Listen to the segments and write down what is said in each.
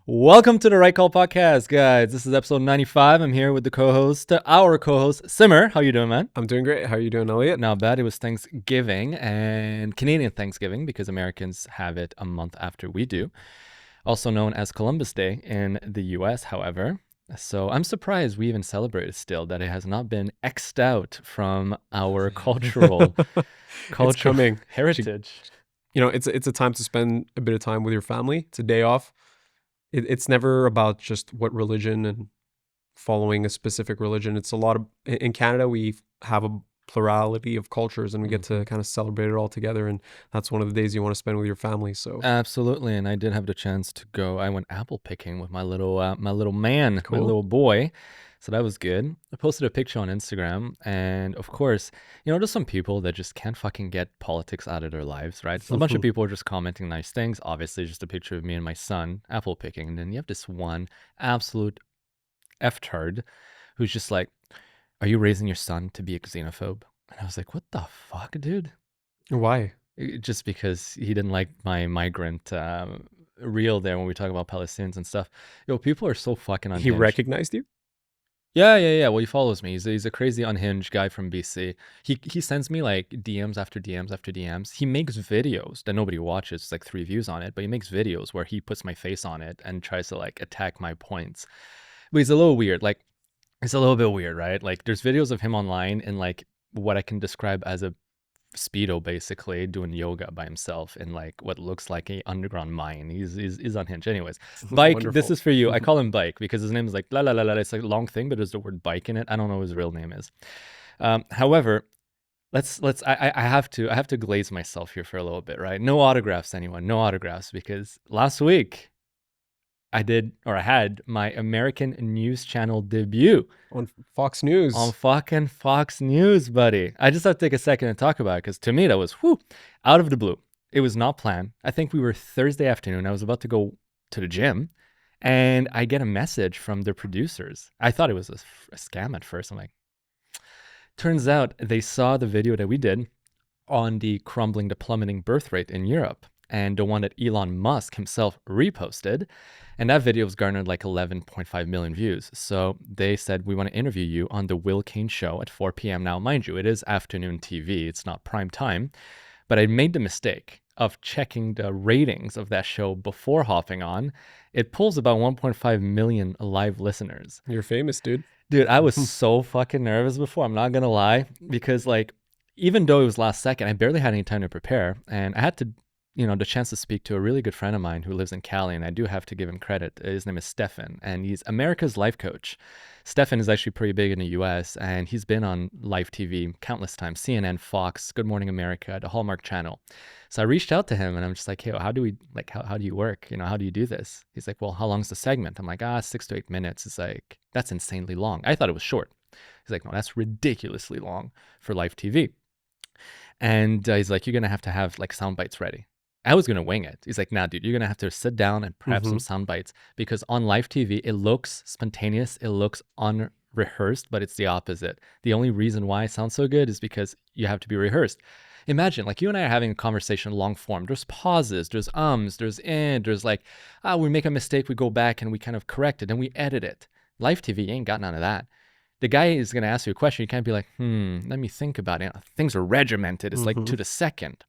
Welcome to the Right Call Podcast, guys. This is episode 95. I'm here with our co-host, Simar. How you doing, man? I'm doing great. How are you doing, Elliot? Not bad. It was Thanksgiving and Canadian Thanksgiving because Americans have it a month after we do. Also known as Columbus Day in the US, however. So I'm surprised we even celebrate it still, that it has not been X'd out from our cultural It's coming. heritage. It's a time to spend a bit of time with your family. It's a day off. It's never about just what religion and following a specific religion. It's a lot of, in Canada, we have a plurality of cultures and we get to kind of celebrate it all together. And that's one of the days you want to spend with your family. So Absolutely, and I did have the chance to go. I went apple picking with my little man, my Cool. little boy. So that was good. I posted a picture on Instagram, and of course, there's some people that just can't fucking get politics out of their lives, right? So a bunch of people are just commenting nice things. Obviously, just a picture of me and my son apple picking, and then you have this one absolute F-tard who's just like, "Are you raising your son to be a xenophobe?" And I was like, "What the fuck, dude?" Why? Just because he didn't like my migrant reel there when we talk about Palestinians and stuff. People are so fucking unhinged. He recognized you? Yeah. Well, he follows me. He's a crazy unhinged guy from BC. He sends me like DMs after DMs after DMs. He makes videos that nobody watches. It's like 3 views on it, but he makes videos where he puts my face on it and tries to like attack my points. But he's a little weird. Like, it's a little bit weird, right? Like, there's videos of him online in like what I can describe as a Speedo, basically doing yoga by himself in like what looks like a underground mine. He's unhinged. Anyways, Bike, this Wonderful. is for you. I call him Bike because his name is like la la la la. It's like a long thing, but there's the word bike in it. I don't know what his real name is. However, I have to glaze myself here for a little bit, right? No autographs, anyone. No autographs, because last week I had my American news channel debut On Fox News. on fucking Fox News, buddy. I just have to take a second and talk about it because to me that was out of the blue. It was not planned. I think we were Thursday afternoon. I was about to go to the gym and I get a message from the producers. I thought it was a scam at first. I'm like, turns out they saw the video that we did on the plummeting birth rate in Europe, and the one that Elon Musk himself reposted. And that video was garnered like 11.5 million views. So they said, we want to interview you on the Will Kane show at 4 p.m. Now, mind you, it is afternoon TV. It's not prime time. But I made the mistake of checking the ratings of that show before hopping on. It pulls about 1.5 million live listeners. You're famous, dude. Dude, I was so fucking nervous before. I'm not going to lie, because like, even though it was last second, I barely had any time to prepare. And I had to, the chance to speak to a really good friend of mine who lives in Cali, and I do have to give him credit. His name is Stefan, and he's America's life coach. Stefan is actually pretty big in the US, and he's been on live TV countless times, CNN, Fox, Good Morning America, the Hallmark Channel. So I reached out to him, and I'm just like, hey, how do you work? How do you do this? He's like, well, how long's the segment? I'm like, 6 to 8 minutes. It's like, that's insanely long. I thought it was short. He's like, no, that's ridiculously long for live TV. And he's like, you're going to have like sound bites ready. I was going to wing it. He's like, nah, dude, you're going to have to sit down and prep some sound bites, because on live TV, it looks spontaneous. It looks unrehearsed, but it's the opposite. The only reason why it sounds so good is because you have to be rehearsed. Imagine, like, you and I are having a conversation long form. There's pauses, there's there's like, we make a mistake, we go back and we kind of correct it and we edit it. Live TV, you ain't got none of that. The guy is going to ask you a question. You can't be like, let me think about it. Things are regimented. It's like to the second.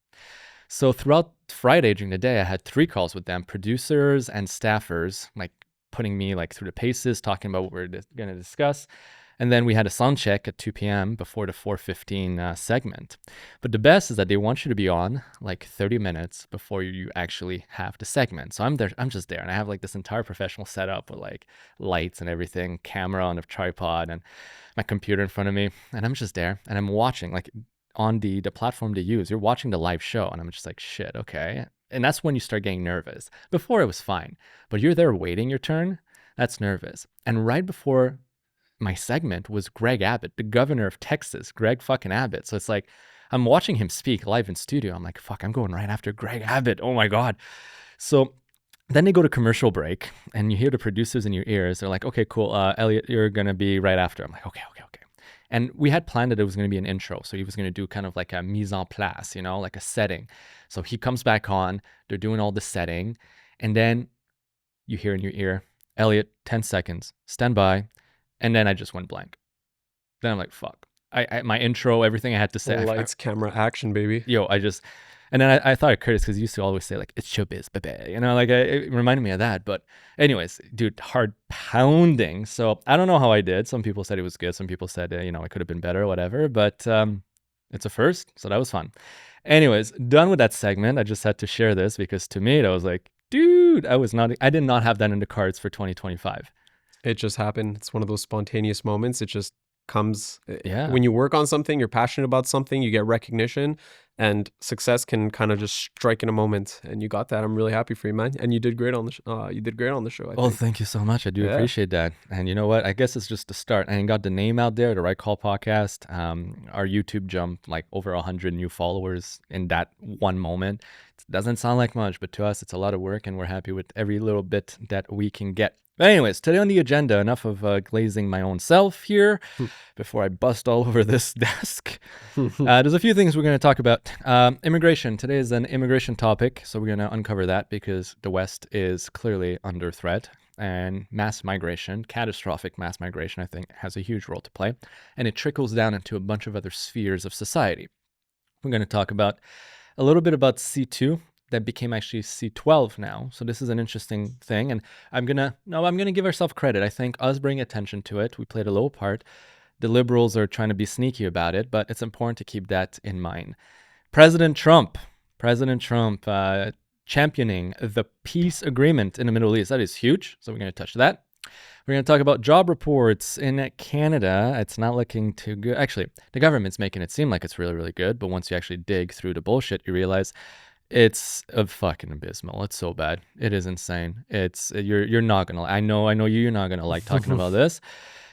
So throughout Friday during the day, I had 3 calls with them, producers and staffers, like putting me like through the paces, talking about what we're going to discuss. And then we had a sound check at 2 p.m. before the 4:15 segment. But the best is that they want you to be on like 30 minutes before you actually have the segment. So I'm there, I'm just there, and I have like this entire professional setup with like lights and everything, camera on a tripod, and my computer in front of me, and I'm just there, and I'm watching like on the platform they use. You're watching the live show, and I'm just like, shit, okay. And that's when you start getting nervous. Before it was fine, but you're there waiting your turn. That's nervous. And right before my segment was Greg Abbott, the governor of Texas, Greg fucking Abbott. So it's like, I'm watching him speak live in studio. I'm like, fuck, I'm going right after Greg Abbott. Oh my God. So then they go to commercial break, and you hear the producers in your ears. They're like, okay, cool. Elliot, you're going to be right after. I'm like, okay. And we had planned that it was going to be an intro. So he was going to do kind of like a mise en place, like a setting. So he comes back on, they're doing all the setting. And then you hear in your ear, Elliot, 10 seconds, stand by. And then I just went blank. Then I'm like, fuck. My intro, everything I had to say. Lights, camera, action, baby. And then I thought of Curtis because he used to always say like, it's showbiz, baby. You know, like it reminded me of that. But anyways, dude, hard pounding. So I don't know how I did. Some people said it was good. Some people said, you know, it could have been better or whatever. But it's a first. So that was fun. Anyways, done with that segment. I just had to share this because to me, I was like, dude, I did not have that in the cards for 2025. It just happened. It's one of those spontaneous moments. It just comes. Yeah. When you work on something, you're passionate about something, you get recognition, and success can kind of just strike in a moment. And you got that. I'm really happy for you, man. And you did great on the show. I think. Thank you so much. I do appreciate that. And you know what? I guess it's just the start. And got the name out there, the Right Call podcast. Our YouTube jumped like over 100 new followers in that one moment. It doesn't sound like much, but to us, it's a lot of work, and we're happy with every little bit that we can get. But anyways, today on the agenda, enough of glazing my own self here before I bust all over this desk. There's a few things we're going to talk about. Immigration. Today is an immigration topic, so we're going to uncover that because the West is clearly under threat. And mass migration, catastrophic mass migration, I think, has a huge role to play. And it trickles down into a bunch of other spheres of society. We're going to talk about a little bit about C2. That became actually C12 now. So this is an interesting thing. And I'm going to give ourselves credit. I think us bring attention to it. We played a little part. The liberals are trying to be sneaky about it, but it's important to keep that in mind. President Trump championing the peace agreement in the Middle East. That is huge. So we're going to touch that. We're going to talk about job reports in Canada. It's not looking too good. Actually, the government's making it seem like it's really, really good. But once you actually dig through the bullshit, you realize it's fucking abysmal. It's so bad. It is insane. It's you're not gonna. I know you're not gonna like talking about this.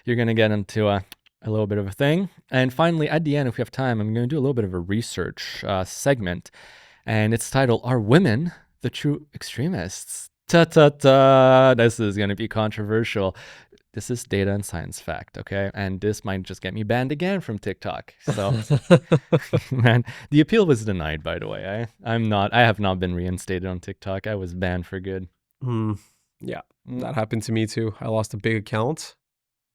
You're gonna get into a little bit of a thing. And finally, at the end, if we have time, I'm gonna do a little bit of a research segment, and it's titled "Are Women the True Extremists?" Ta ta ta. This is gonna be controversial. This is data and science fact, okay? And this might just get me banned again from TikTok. So, man, the appeal was denied, by the way. I have not been reinstated on TikTok. I was banned for good. Yeah, that happened to me too. I lost a big account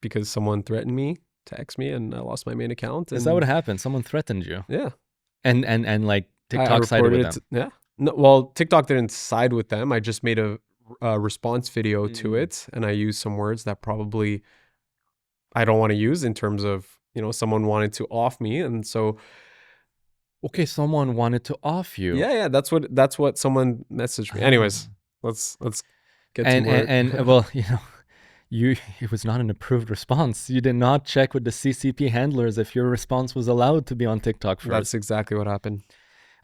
because someone threatened me to X me, and I lost my main account. Is that what happened? Someone threatened you? Yeah. And like TikTok sided with them? Yeah. No, well, TikTok didn't side with them. I just made a response video to it, and I used some words that probably I don't want to use in terms of, you know, someone wanted to off me, and so okay, someone wanted to off you. Yeah, that's what someone messaged me. Anyways, let's get to work. And well, you know, it was not an approved response. You did not check with the CCP handlers if your response was allowed to be on TikTok first. That's exactly what happened.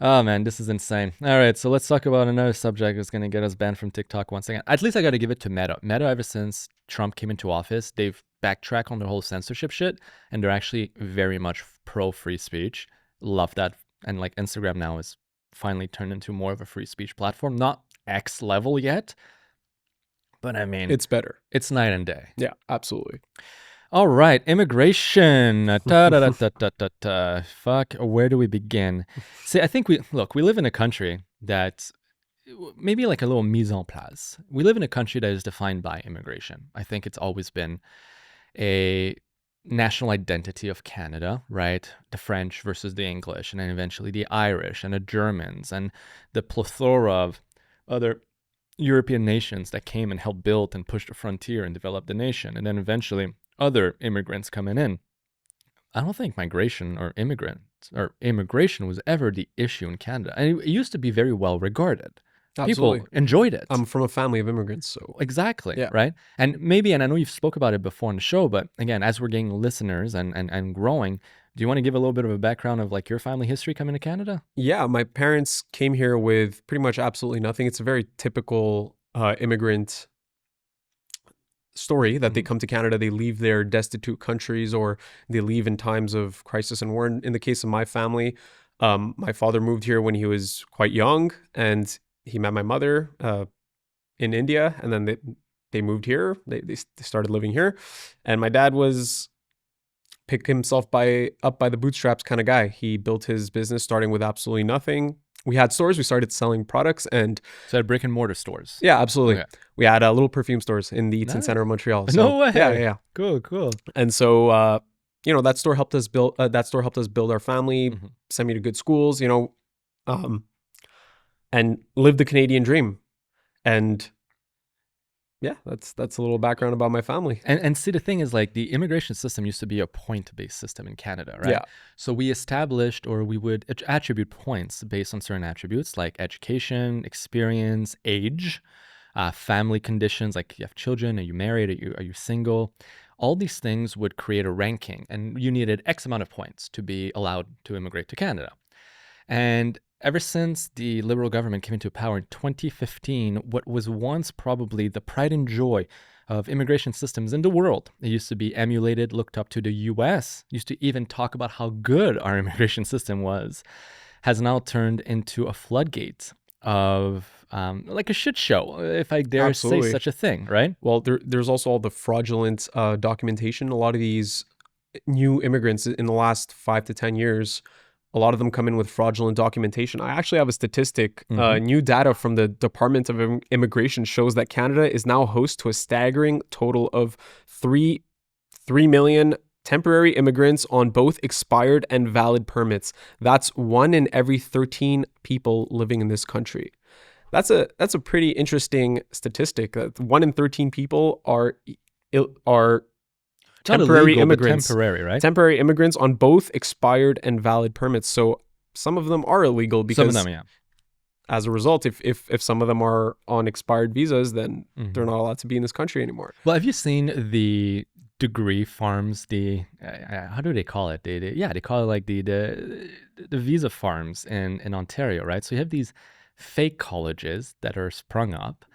Oh man, this is insane. All right, so let's talk about another subject that's going to get us banned from TikTok once again. At least I got to give it to Meta. Meta, ever since Trump came into office, they've backtracked on the whole censorship shit, and they're actually very much pro free speech. Love that. And like Instagram now is finally turned into more of a free speech platform. Not X level yet, but I mean, it's better. It's night and day. Yeah, absolutely. All right, immigration. Fuck, where do we begin? See, I think we live in a country that maybe like a little mise en place. We live in a country that is defined by immigration. I think it's always been a national identity of Canada, right? The French versus the English, and then eventually the Irish and the Germans and the plethora of other European nations that came and helped build and push the frontier and develop the nation. And then eventually other immigrants coming in. I don't think migration or immigration was ever the issue in Canada. And it used to be very well regarded. Absolutely. People enjoyed it. I'm from a family of immigrants, so exactly, yeah. Right? And maybe, and I know you've spoke about it before on the show, but again, as we're getting listeners and growing, do you want to give a little bit of a background of like your family history coming to Canada? Yeah, my parents came here with pretty much absolutely nothing. It's a very typical immigrant story that they come to Canada, they leave their destitute countries, or they leave in times of crisis and war. In the case of my family, my father moved here when he was quite young, and he met my mother in India, and then they moved here. They started living here, and my dad was pick himself up by the bootstraps kind of guy. He built his business starting with absolutely nothing, we had stores. We started selling products, and So at brick and mortar stores. yeah, absolutely. Okay. We had little perfume stores in the Eaton Nice. Center of Montreal. So, No way. Yeah. Cool, cool. And so, that store helped us build. That store helped us build our family, Mhm. send me to good schools. And live the Canadian dream. And yeah, that's a little background about my family. And see, the thing is, like, the immigration system used to be a point-based system in Canada, right? Yeah. So we established, or we would attribute points based on certain attributes like education, experience, age, family conditions, like you have children, are you married, are you single? All these things would create a ranking, and you needed X amount of points to be allowed to immigrate to Canada. And ever since the Liberal government came into power in 2015, what was once probably the pride and joy of immigration systems in the world, it used to be emulated, looked up to. The US used to even talk about how good our immigration system was, has now turned into a floodgate of like a shit show, if I dare Absolutely. say such a thing, right? Well, there's also all the fraudulent documentation. A lot of these new immigrants in the last 5 to 10 years, a lot of them come in with fraudulent documentation. I actually have a statistic. New data from the Department of Immigration shows that Canada is now host to a staggering total of 3 million temporary immigrants on both expired and valid permits. That's 1 in every 13 people living in this country. That's a pretty interesting statistic. That 1 in 13 people are Not temporary illegal, but immigrants. temporary, right? Temporary immigrants on both expired and valid permits. So some of them are illegal because Some of them, yeah. as a result, if some of them are on expired visas, then Mhm. they're not allowed to be in this country anymore. Well, have you seen the degree farms? The how do they call it? They call it like the visa farms in Ontario, right? So you have these fake colleges that are sprung up,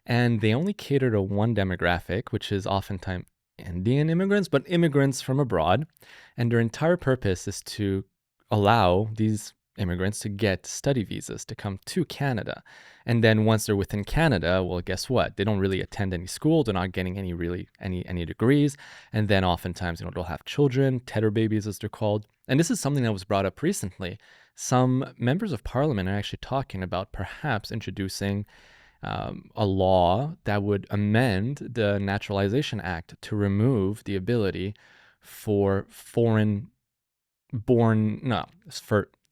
and they only cater to one demographic, which is oftentimes Indian immigrants, but immigrants from abroad, and their entire purpose is to allow these immigrants to get study visas to come to Canada. And then once they're within Canada, well, guess what? They don't really attend any school. They're not getting any degrees. And then oftentimes, they'll have children, tether babies as they're called. And this is something that was brought up recently. Some members of parliament are actually talking about perhaps introducing a law that would amend the Naturalization Act to remove the ability for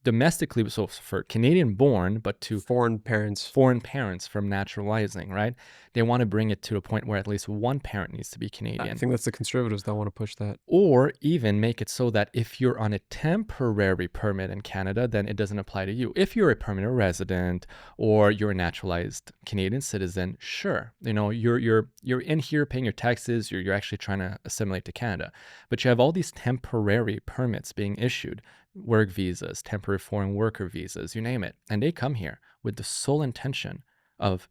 domestically, so for Canadian born, but to Foreign parents. foreign parents from naturalizing, right? They want to bring it to a point where at least one parent needs to be I Canadian. think that's the Conservatives that want to push that. Or even make it so that if you're on a temporary permit in Canada, then it doesn't apply to you. If you're a permanent resident or you're a naturalized Canadian citizen, sure, you're in here paying your taxes, you're actually trying to assimilate to Canada. But you have all these temporary permits being issued, work visas, temporary foreign worker visas, you name it, and they come here with the sole intention of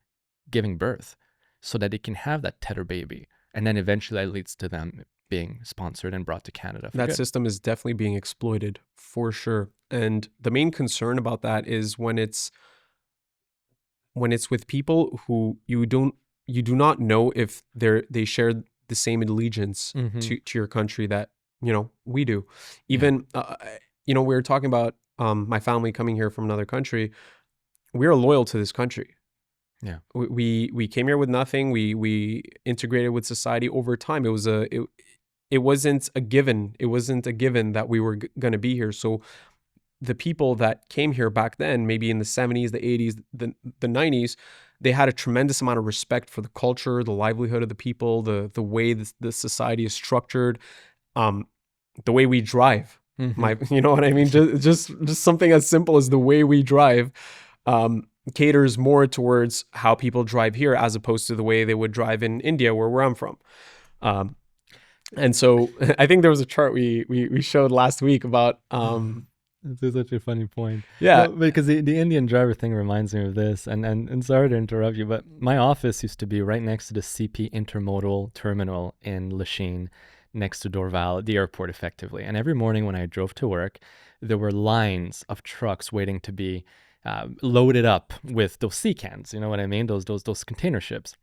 giving birth so that they can have that tether baby. And then eventually that leads to them being sponsored and brought to Canada. That system is definitely being exploited for sure. And the main concern about that is when it's with people who you do not know if they share the same allegiance to your country that we do. Even we were talking about my family coming here from another country. We are loyal to this country. Yeah. We came here with nothing. We integrated with society over time. It wasn't a given. It wasn't a given that we were going to be here. So the people that came here back then, maybe in the 70s, the 80s, the 90s, they had a tremendous amount of respect for the culture, the livelihood of the people, the way the society is structured, the way we drive. You know what I mean? Just something as simple as the way we drive caters more towards how people drive here as opposed to the way they would drive in India, where I'm from. And so I think there was a chart we showed last week about This is such a funny point. Yeah. No, because the Indian driver thing reminds me of this, and sorry to interrupt you, but my office used to be right next to the CP Intermodal Terminal in Lachine, next to Dorval, the airport, effectively. And every morning when I drove to work, there were lines of trucks waiting to be loaded up with those sea cans. You know what I mean? Those container ships.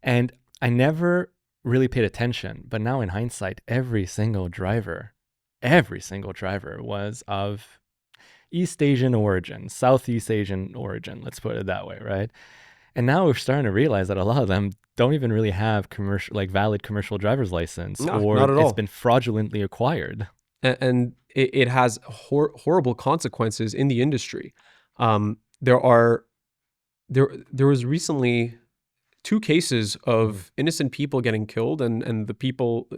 And I never really paid attention, but now in hindsight, every single driver was of East Asian origin, Southeast Asian origin, let's put it that way, right? And now we're starting to realize that a lot of them don't even really have valid commercial driver's license, No, or not at it's all. been fraudulently acquired. And it has horrible consequences in the industry. There was recently 2 cases of innocent people getting killed, and the people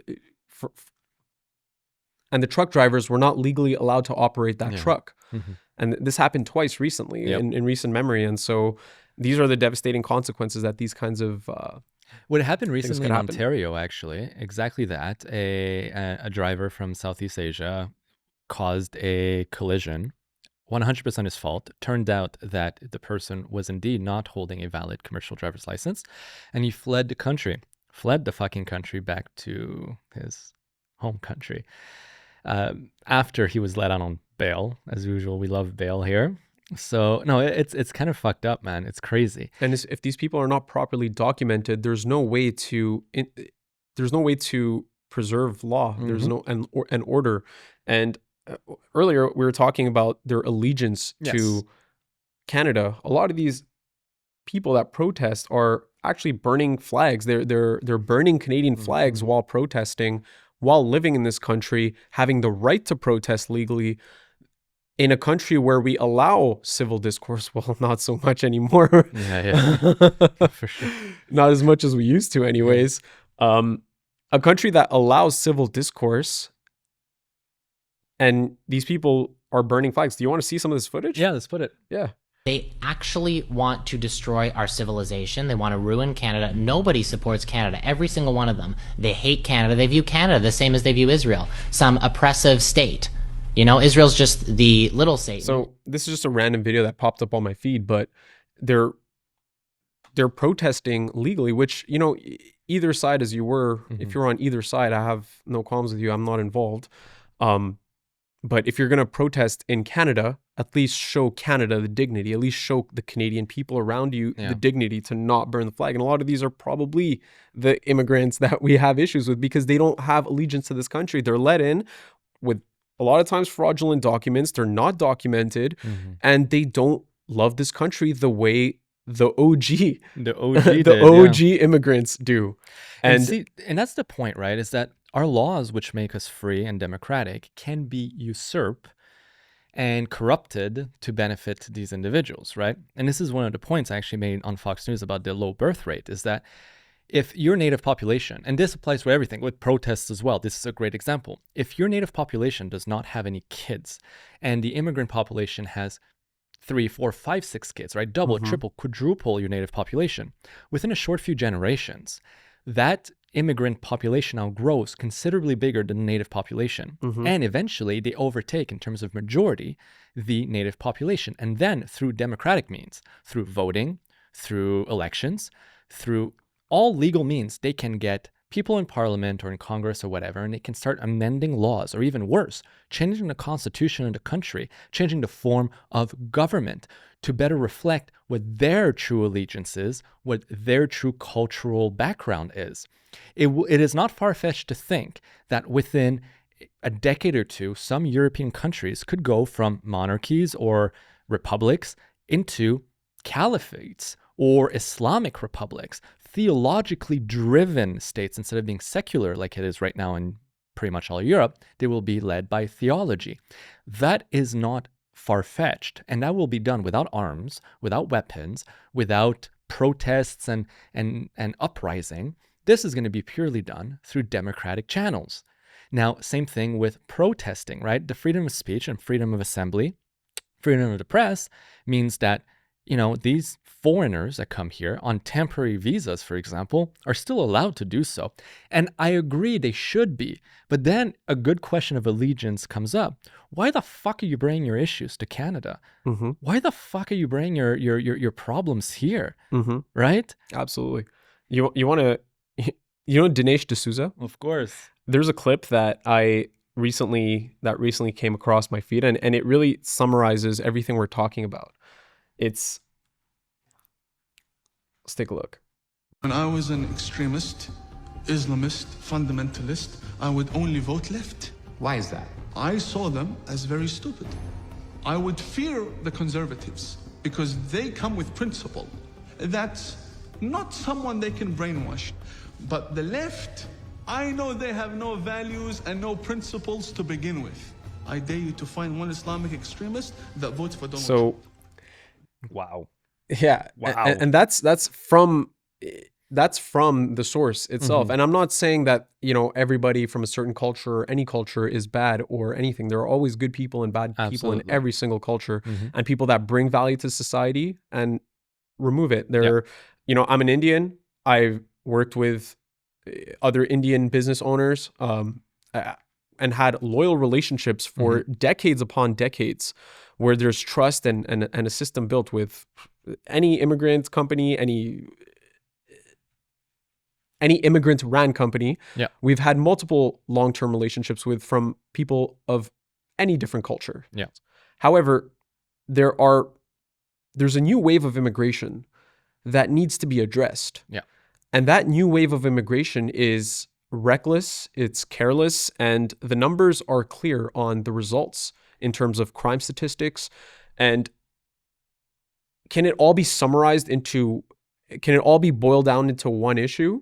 and the truck drivers were not legally allowed to operate that truck. And this happened twice recently in recent memory. And so these are the devastating consequences that these kinds of what happened recently in happen. Ontario, actually, exactly that. A driver from Southeast Asia caused a collision, 100% his fault. Turned out that the person was indeed not holding a valid commercial driver's license, and he fled the fucking country back to his home country. After he was let out on bail, as usual, we love bail here. So no, it's kind of fucked up, man. It's crazy. And if these people are not properly documented, there's no way to preserve law. There's no an order. And earlier we were talking about their allegiance to Canada. A lot of these people that protest are actually burning flags. They're burning Canadian flags while protesting, while living in this country, having the right to protest legally in a country where we allow civil discourse. Well, not so much anymore. For sure. Not as much as we used to anyways. A country that allows civil discourse, and these people are burning flags. Do you want to see some of this footage? Yeah, let's put it. Yeah. They actually want to destroy our civilization. They want to ruin Canada. Nobody supports Canada. Every single one of them. They hate Canada. They view Canada the same as they view Israel, some oppressive state. You know, Israel's just the little Satan. So this is just a random video that popped up on my feed, but they're protesting legally, which, you know, either side as you were, if you're on either side, I have no qualms with you. I'm not involved. But if you're going to protest in Canada, at least show Canada the dignity, at least show the Canadian people around you the dignity to not burn the flag. And a lot of these are probably the immigrants that we have issues with because they don't have allegiance to this country. They're let in with a lot of times fraudulent documents. They're not documented and they don't love this country the way the OG immigrants do. And that's the point, right? Is that our laws, which make us free and democratic, can be usurped and corrupted to benefit these individuals, right? And this is one of the points I actually made on Fox News about the low birth rate, is that if your native population, and this applies for everything, with protests as well, this is a great example. If your native population does not have any kids and the immigrant population has 3, 4, 5, 6 kids, right? Double, triple, quadruple your native population. Within a short few generations, that immigrant population now grows considerably bigger than the native population. And eventually they overtake, in terms of majority, the native population. And then through democratic means, through voting, through elections, through all legal means, they can get people in parliament or in Congress or whatever, and they can start amending laws, or even worse, changing the constitution of the country, changing the form of government to better reflect what their true allegiance is, what their true cultural background is. It is not far-fetched to think that within a decade or two, some European countries could go from monarchies or republics into caliphates or Islamic republics, theologically driven states. Instead of being secular like it is right now in pretty much all Europe, they will be led by theology. That is not far-fetched, and that will be done without arms, without weapons, without protests and uprising. This is going to be purely done through democratic channels. Now, same thing with protesting, right? The freedom of speech and freedom of assembly, freedom of the press means that, you know, these foreigners that come here on temporary visas, for example, are still allowed to do so. And I agree they should be. But then a good question of allegiance comes up. Why the fuck are you bringing your issues to Canada? Why the fuck are you bringing your problems here? Right? Absolutely. You want to, you know, Dinesh D'Souza? Of course. There's a clip that recently came across my feed, and it really summarizes everything we're talking about. Let's take a look. When I was an extremist, Islamist, fundamentalist, I would only vote left. Why is that? I saw them as very stupid. I would fear the conservatives because they come with principle. That's not someone they can brainwash. But the left, I know they have no values and no principles to begin with. I dare you to find one Islamic extremist that votes for Donald Trump. Wow. Yeah. Wow. And that's from the source itself. And I'm not saying that, you know, everybody from a certain culture or any culture is bad or anything. There are always good people and bad people in every single culture, and people that bring value to society and remove it. You know, I'm an Indian. I've worked with other Indian business owners and had loyal relationships for decades upon decades, where there's trust and a system built with any immigrant company, any immigrant ran company. Yeah. We've had multiple long-term relationships with from people of any different culture. Yeah. However, there's a new wave of immigration that needs to be addressed. Yeah. And that new wave of immigration is reckless, it's careless, and the numbers are clear on the results in terms of crime statistics. And can it all be summarized into, can it all be boiled down into one issue?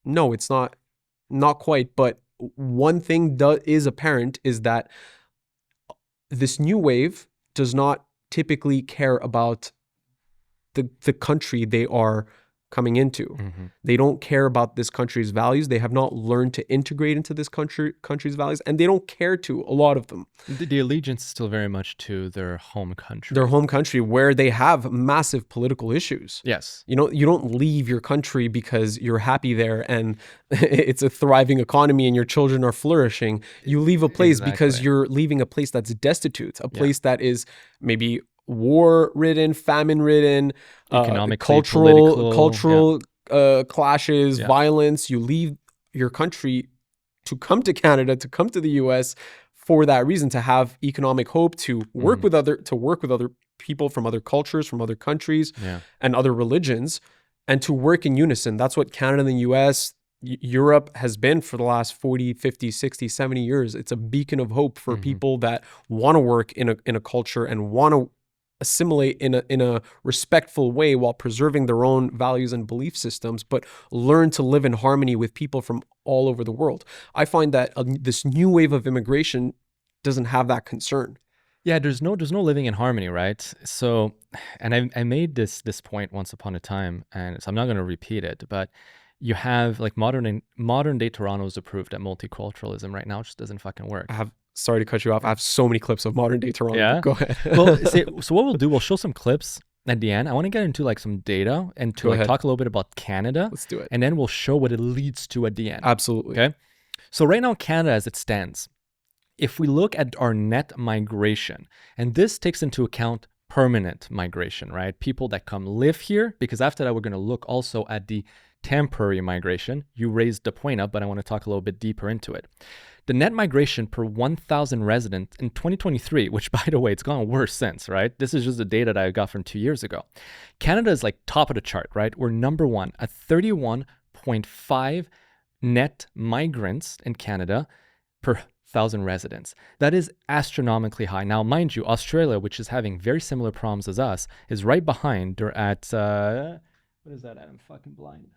No, it's not quite. But one thing is apparent is that this new wave does not typically care about the country they are coming into. They don't care about this country's values. They have not learned to integrate into this country's values, and they don't care to, a lot of them. The allegiance is still very much to their home country. Their home country, where they have massive political issues. Yes. You know, you don't leave your country because you're happy there and it's a thriving economy and your children are flourishing. You leave a place because you're leaving a place that's destitute, a place that is maybe war-ridden, famine-ridden, cultural clashes, violence. You leave your country to come to Canada, to come to the US for that reason, to have economic hope, to work with other people from other cultures, from other countries, and other religions, and to work in unison. That's what Canada and the US, Europe has been for the last 40, 50, 60, 70 years. It's a beacon of hope for people that want to work in a culture and want to assimilate in a respectful way while preserving their own values and belief systems, but learn to live in harmony with people from all over the world. I find that this new wave of immigration doesn't have that concern. Yeah, there's no living in harmony, right? So, and I made this point once upon a time, and so I'm not going to repeat it, but you have like modern day Toronto's approved at multiculturalism right now. It just doesn't fucking work. Sorry to cut you off. I have so many clips of modern day Toronto. Yeah? Go ahead. Well, so what we'll do, we'll show some clips at the end. I want to get into like some data and to like talk a little bit about Canada. Let's do it. And then we'll show what it leads to at the end. Absolutely. Okay. So right now, Canada as it stands, if we look at our net migration, and this takes into account permanent migration, right? People that come live here, because after that, we're going to look also at the temporary migration. You raised the point up, but I want to talk a little bit deeper into it. The net migration per 1,000 residents in 2023, which by the way, it's gone worse since, right? This is just the data that I got from 2 years ago. Canada is like top of the chart, right? We're number one at 31.5 net migrants in Canada per 1,000 residents. That is astronomically high. Now, mind you, Australia, which is having very similar problems as us, is right behind. They're at, what is that at? I'm fucking blind.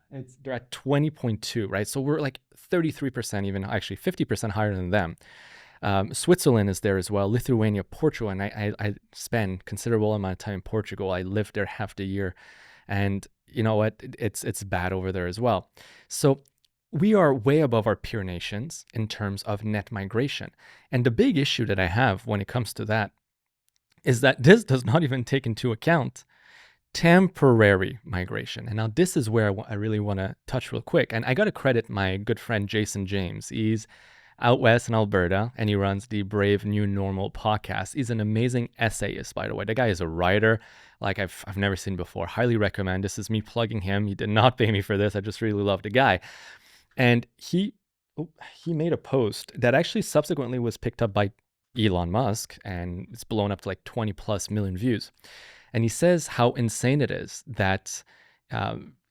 They're at 20.2, right? So we're like 33%, even actually 50% higher than them. Switzerland is there as well, Lithuania, Portugal, and I spend considerable amount of time in Portugal. I lived there half the year, and you know what? It's bad over there as well. So we are way above our peer nations in terms of net migration. And the big issue that I have when it comes to that is that this does not even take into account temporary migration. And now this is where I really want to touch real quick. And I got to credit my good friend Jason James. He's out west in Alberta, and he runs the Brave New Normal podcast. He's an amazing essayist, by the way. The guy is a writer like I've never seen before. Highly recommend. This is me plugging him. He did not pay me for this. I just really love the guy. And he made a post that actually subsequently was picked up by Elon Musk, and it's blown up to like 20 plus million views. And he says how insane it is that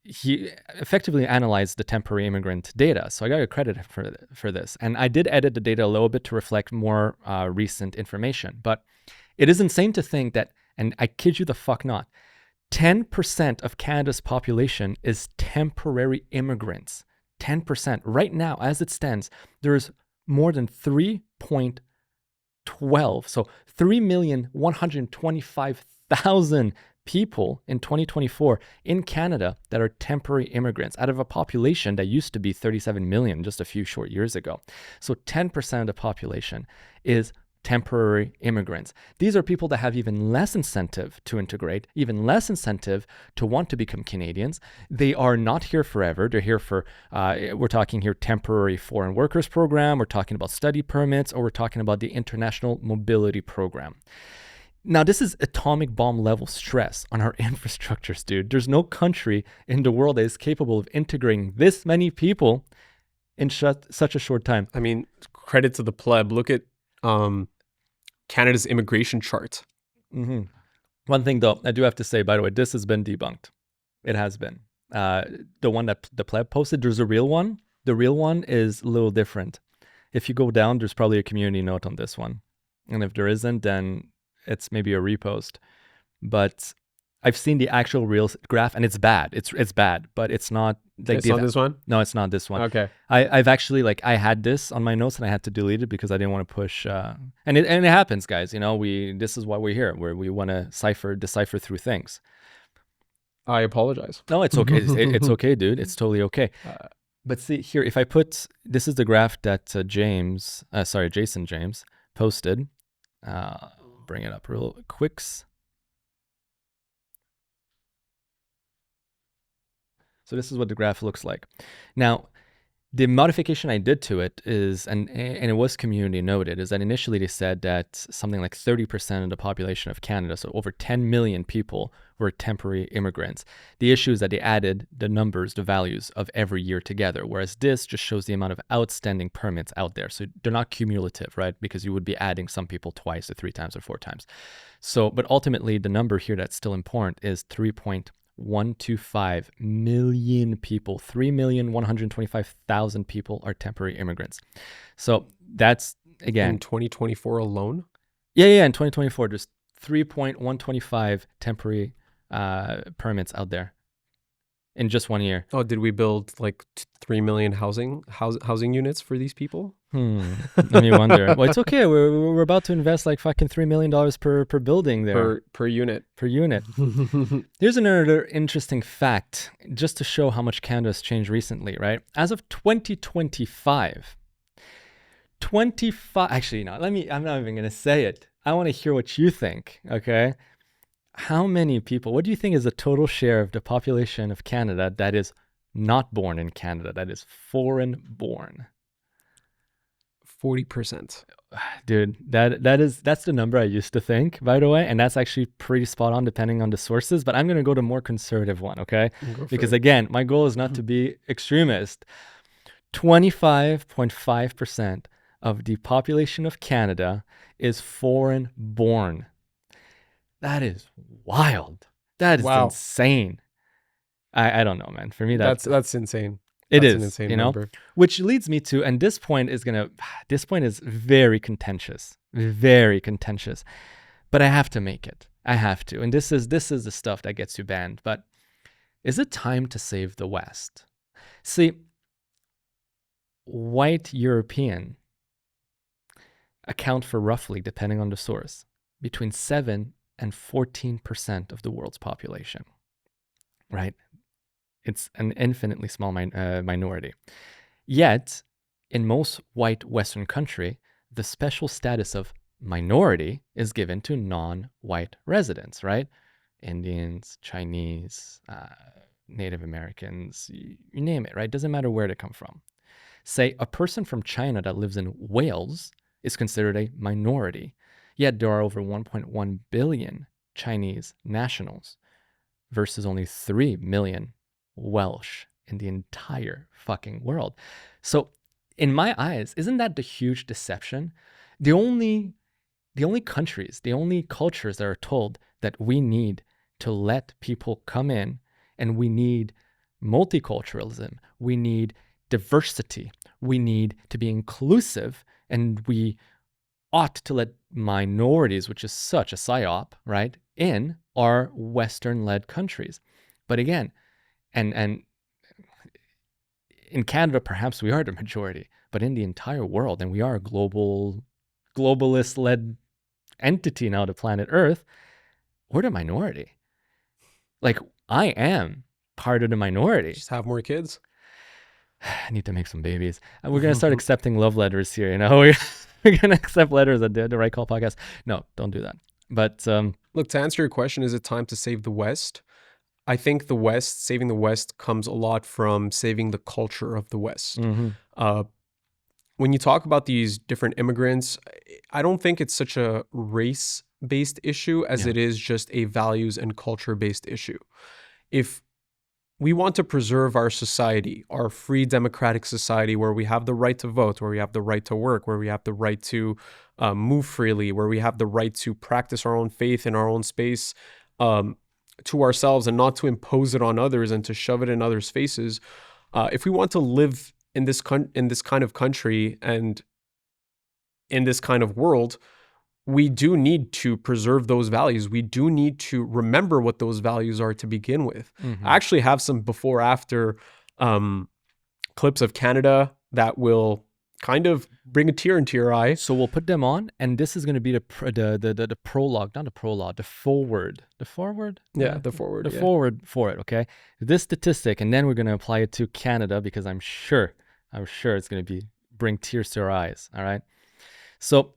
he effectively analyzed the temporary immigrant data. So I got to credit him for this. And I did edit the data a little bit to reflect more recent information. But It is insane to think that, and I kid you the fuck not, 10% of Canada's population is temporary immigrants. 10%. Right now, as it stands, there is more than 3.12, so 3,125,000 people in 2024 in Canada that are temporary immigrants out of a population that used to be 37 million just a few short years ago. So 10% of the population is temporary immigrants. These are people that have even less incentive to integrate, even less incentive to want to become Canadians. They are not here forever. They're here for, we're talking here temporary foreign workers program, we're talking about study permits, or we're talking about the international mobility program. Now, this is atomic bomb level stress on our infrastructures, dude. There's no country in the world that is capable of integrating this many people in such a short time. I mean, credit to the pleb. Look at Canada's immigration chart. Mm-hmm. One thing, though, I do have to say, by the way, this has been debunked. It has been. The one that the pleb posted, there's a real one. The real one is a little different. If you go down, there's probably a community note on this one. And if there isn't, then it's maybe a repost. But I've seen the actual real graph, and it's bad. It's bad, but it's not like It's not this one? No, it's not this one. Okay. I've actually, like, I had this on my notes and I had to delete it because I didn't want to push. And it happens, guys. You know, this is why we're here, where we want to decipher through things. I apologize. No, it's okay. It's okay, dude. It's totally okay. But see here, if I put, this is the graph that Jason James posted. Bring it up real quick. So this is what the graph looks like. Now, the modification I did to it is, and it was community noted, is that initially they said that something like 30% of the population of Canada, so over 10 million people, were temporary immigrants. The issue is that they added the numbers, the values of every year together, whereas this just shows the amount of outstanding permits out there. So they're not cumulative, right? Because you would be adding some people twice or 3 times or 4 times. So, but ultimately the number here that's still important is 3.125 million people. 3,125,000 people are temporary immigrants. So that's, again, in 2024 alone. Yeah. In 2024, there's 3.125 temporary permits out there in just 1 year. Oh, did we build like 3 million housing units for these people? Let me wonder. Well, it's okay. We're about to invest like fucking $3 million per building there. Per unit. Per unit. Here's another interesting fact, just to show how much Canada has changed recently, right? As of 2025, actually, no, I'm not even going to say it. I want to hear what you think, okay? How many people, what do you think is the total share of the population of Canada that is not born in Canada, that is foreign born? 40%. Dude, that's the number I used to think, by the way, and that's actually pretty spot on depending on the sources, but I'm going to go to a more conservative one, okay? Because again, my goal is not to be extremist. 25.5% of the population of Canada is foreign born. That is wild. That is insane. I don't know, man. For me, that's insane. It That's is, an insane you know, number. which leads me to, and this point is very contentious, very contentious, but I have to make it. I have to. And this is the stuff that gets you banned. But is it time to save the West? See, white European account for roughly, depending on the source, between 7 and 14% of the world's population, right? It's an infinitely small minority. Yet, in most white Western country, the special status of minority is given to non-white residents, right? Indians, Chinese, Native Americans, you name it, right? Doesn't matter where they come from. Say a person from China that lives in Wales is considered a minority, yet there are over 1.1 billion Chinese nationals versus only 3 million Welsh in the entire fucking world. So in my eyes, isn't that the huge deception? The only countries, the only cultures that are told that we need to let people come in, and we need multiculturalism, we need diversity, we need to be inclusive, and we ought to let minorities, which is such a psyop, right, in our Western-led countries. But again, and in Canada, perhaps we are the majority, but in the entire world, and we are a globalist-led entity now to planet Earth, we're the minority. Like, I am part of the minority. Just have more kids. I need to make some babies. And we're going to start accepting love letters here, you know? We're going to accept letters at the Right Call podcast. No, don't do that. But look, to answer your question, is it time to save the West? I think the West, saving the West comes a lot from saving the culture of the West. When you talk about these different immigrants, I don't think it's such a race-based issue as it is just a values and culture-based issue. If we want to preserve our society, our free democratic society where we have the right to vote, where we have the right to work, where we have the right to move freely, where we have the right to practice our own faith in our own space to ourselves and not to impose it on others and to shove it in others' faces. If we want to live in this kind of country and in this kind of world, we do need to preserve those values. We do need to remember what those values are to begin with. I actually have some before-after clips of Canada that will kind of bring a tear into your eye. So we'll put them on, and this is going to be the prologue, not the prologue, the forward. The forward? Yeah, the forward. The forward for it, okay? This statistic, and then we're going to apply it to Canada because I'm sure it's going to bring tears to our eyes, all right? So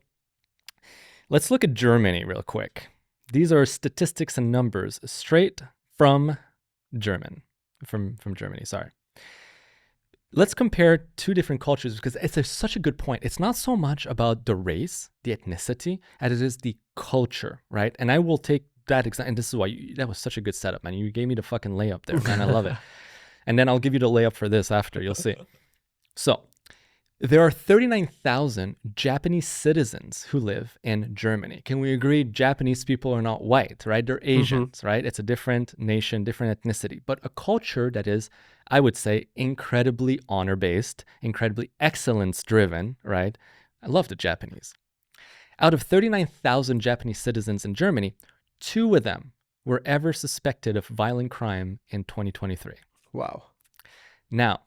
let's look at Germany real quick. These are statistics and numbers straight from Germany, sorry. Let's compare two different cultures because it's such a good point. It's not so much about the race, the ethnicity, as it is the culture, right? And I will take that example, and this is why that was such a good setup, man. You gave me the fucking layup there, man. I love it. And then I'll give you the layup for this after, you'll see. So there are 39,000 Japanese citizens who live in Germany. Can we agree Japanese people are not white, right? They're Asians, right? It's a different nation, different ethnicity, but a culture that is, I would say, incredibly honor-based, incredibly excellence-driven, right? I love the Japanese. Out of 39,000 Japanese citizens in Germany, 2 of them were ever suspected of violent crime in 2023. Wow. Now,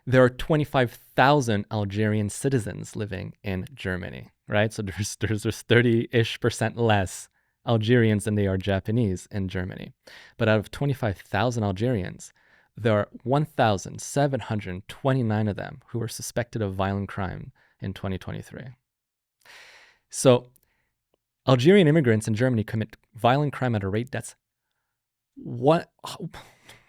there are 25,000 Algerian citizens living in Germany, right? So there's 30-ish% less Algerians than they are Japanese in Germany. But out of 25,000 Algerians, there are 1,729 of them who are suspected of violent crime in 2023. So Algerian immigrants in Germany commit violent crime at a rate that's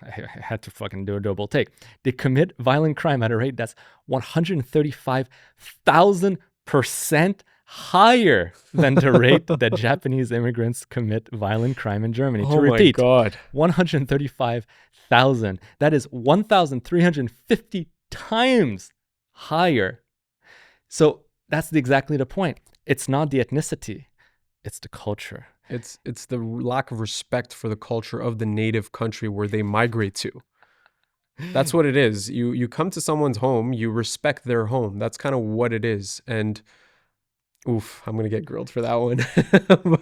I had to fucking do a double take. They commit violent crime at a rate that's 135,000% higher than the rate that Japanese immigrants commit violent crime in Germany. To repeat, my God. 135,000. That is 1,350 times higher. So that's exactly the point. It's not the ethnicity, it's the culture. It's the lack of respect for the culture of the native country where they migrate to. That's what it is. You come to someone's home, you respect their home. That's kind of what it is. And oof, I'm gonna get grilled for that one.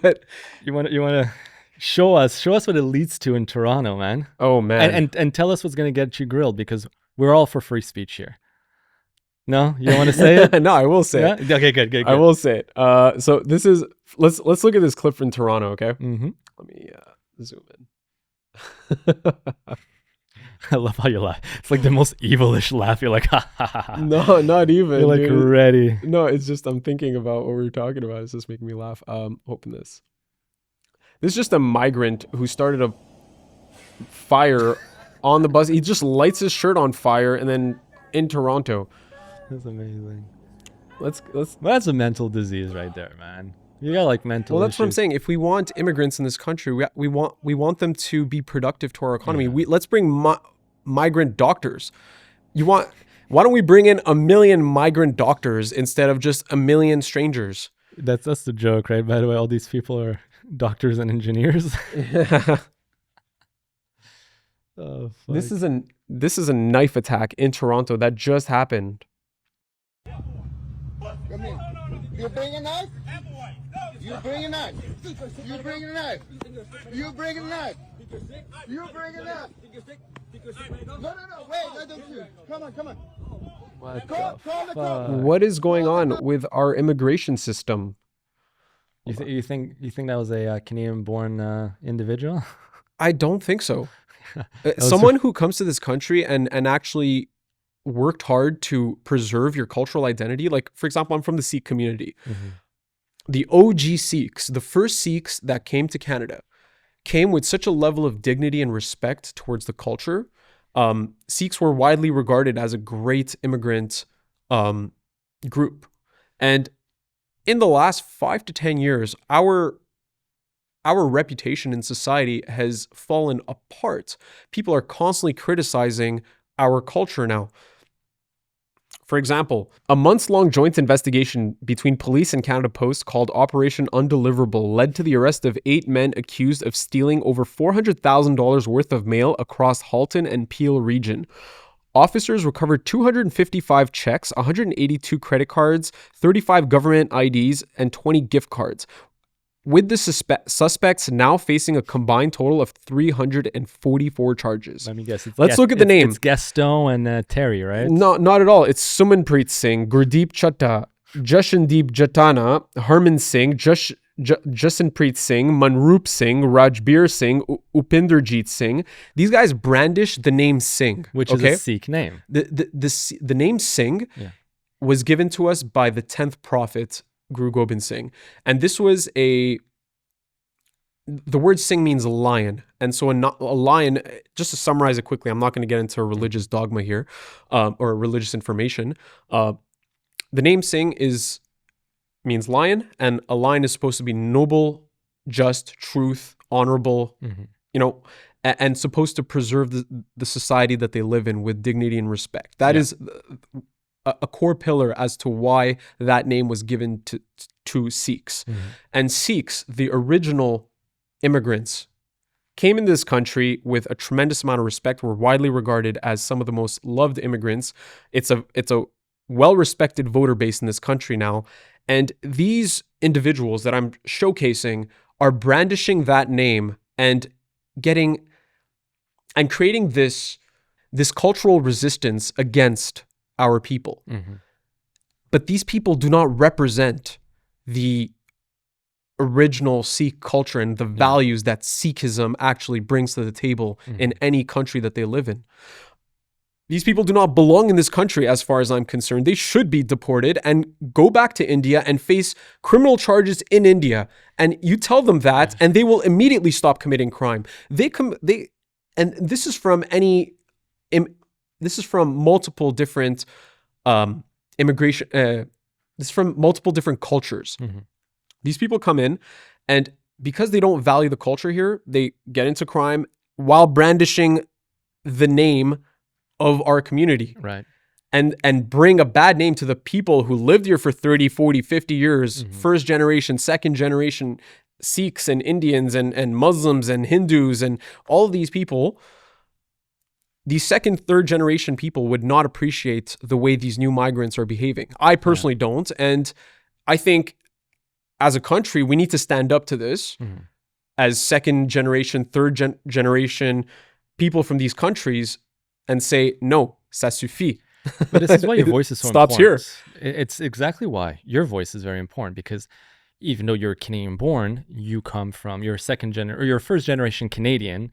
But you want to show us what it leads to in Toronto, man. Oh man. And tell us what's gonna get you grilled because we're all for free speech here. No, you don't want to say it? No, I will say it. Okay, good. I will say it. So this is let's look at this clip from Toronto, okay? Mm-hmm. Let me zoom in. I love how you laugh. It's like the most evilish laugh. You're like, ha ha ha. No, not even. You're like dude. ready. No, it's just I'm thinking about what we were talking about. It's just making me laugh. Open this. This is just a migrant who started a fire on the bus. He just lights his shirt on fire, and then in Toronto. That's amazing. Let's. That's a mental disease right there, man. You got like mental. Well, that's what I'm issues. saying. If we want immigrants in this country, we want them to be productive to our economy. Let's bring migrant doctors. Why don't we bring in 1 million migrant doctors instead of just 1 million strangers? That's the joke, right? By the way, all these people are doctors and engineers. Oh, fuck. This is a knife attack in Toronto that just happened. Come here. You bring a knife? You bring a knife? You bring a knife? You bring a knife? You bring a knife? No, wait, let them shoot. Come on. What Call the cops. What is going on with our immigration system? You think that was a Canadian-born individual? I don't think so. was- Someone who comes to this country and actually worked hard to preserve your cultural identity. Like, for example, I'm from the Sikh community. The OG Sikhs, the first Sikhs that came to Canada, came with such a level of dignity and respect towards the culture. Sikhs were widely regarded as a great immigrant group. And in the last 5 to 10 years, our reputation in society has fallen apart. People are constantly criticizing our culture now. For example, a months-long joint investigation between police and Canada Post called Operation Undeliverable led to the arrest of 8 men accused of stealing over $400,000 worth of mail across Halton and Peel region. Officers recovered 255 checks, 182 credit cards, 35 government IDs, and 20 gift cards, with the suspects now facing a combined total of 344 charges. Let me guess. Let's look at the name. It's Gaston and Terry, right? No, not at all. It's Sumanpreet Singh, Gurdeep Chatta, Jashandeep Jatana, Harman Singh, Jasanpreet Singh, Manroop Singh, Rajbir Singh, Upinderjeet Singh. These guys brandish the name Singh, Which is a Sikh name. The name Singh was given to us by the 10th prophet, Guru Gobind Singh. And this was the word Singh means lion. And so a lion, just to summarize it quickly, I'm not going to get into religious dogma here or religious information. The name Singh means lion, and a lion is supposed to be noble, just, truth, honorable, and supposed to preserve the society that they live in with dignity and respect. That is a core pillar as to why that name was given to Sikhs. And Sikhs, the original immigrants, came into this country with a tremendous amount of respect, were widely regarded as some of the most loved immigrants. It's a well-respected voter base in this country now. And these individuals that I'm showcasing are brandishing that name and creating this cultural resistance against our people. But these people do not represent the original Sikh culture and the values that Sikhism actually brings to the table in any country that they live in. These people do not belong in this country as far as I'm concerned. They should be deported and go back to India and face criminal charges in India. And you tell them that and they will immediately stop committing crime. And this is from multiple different immigration. This is from multiple different cultures. These people come in, and because they don't value the culture here, they get into crime while brandishing the name of our community. Right. And bring a bad name to the people who lived here for 30, 40, 50 years, first generation, second generation Sikhs and Indians and Muslims and Hindus and all of these people. These second, third generation people would not appreciate the way these new migrants are behaving. I personally don't. And I think as a country, we need to stand up to this as second generation, third generation people from these countries and say, no, ça suffit. But this is why your voice is so Stops important. here. It's exactly why your voice is very important, because even though you're Canadian born, you're first generation Canadian,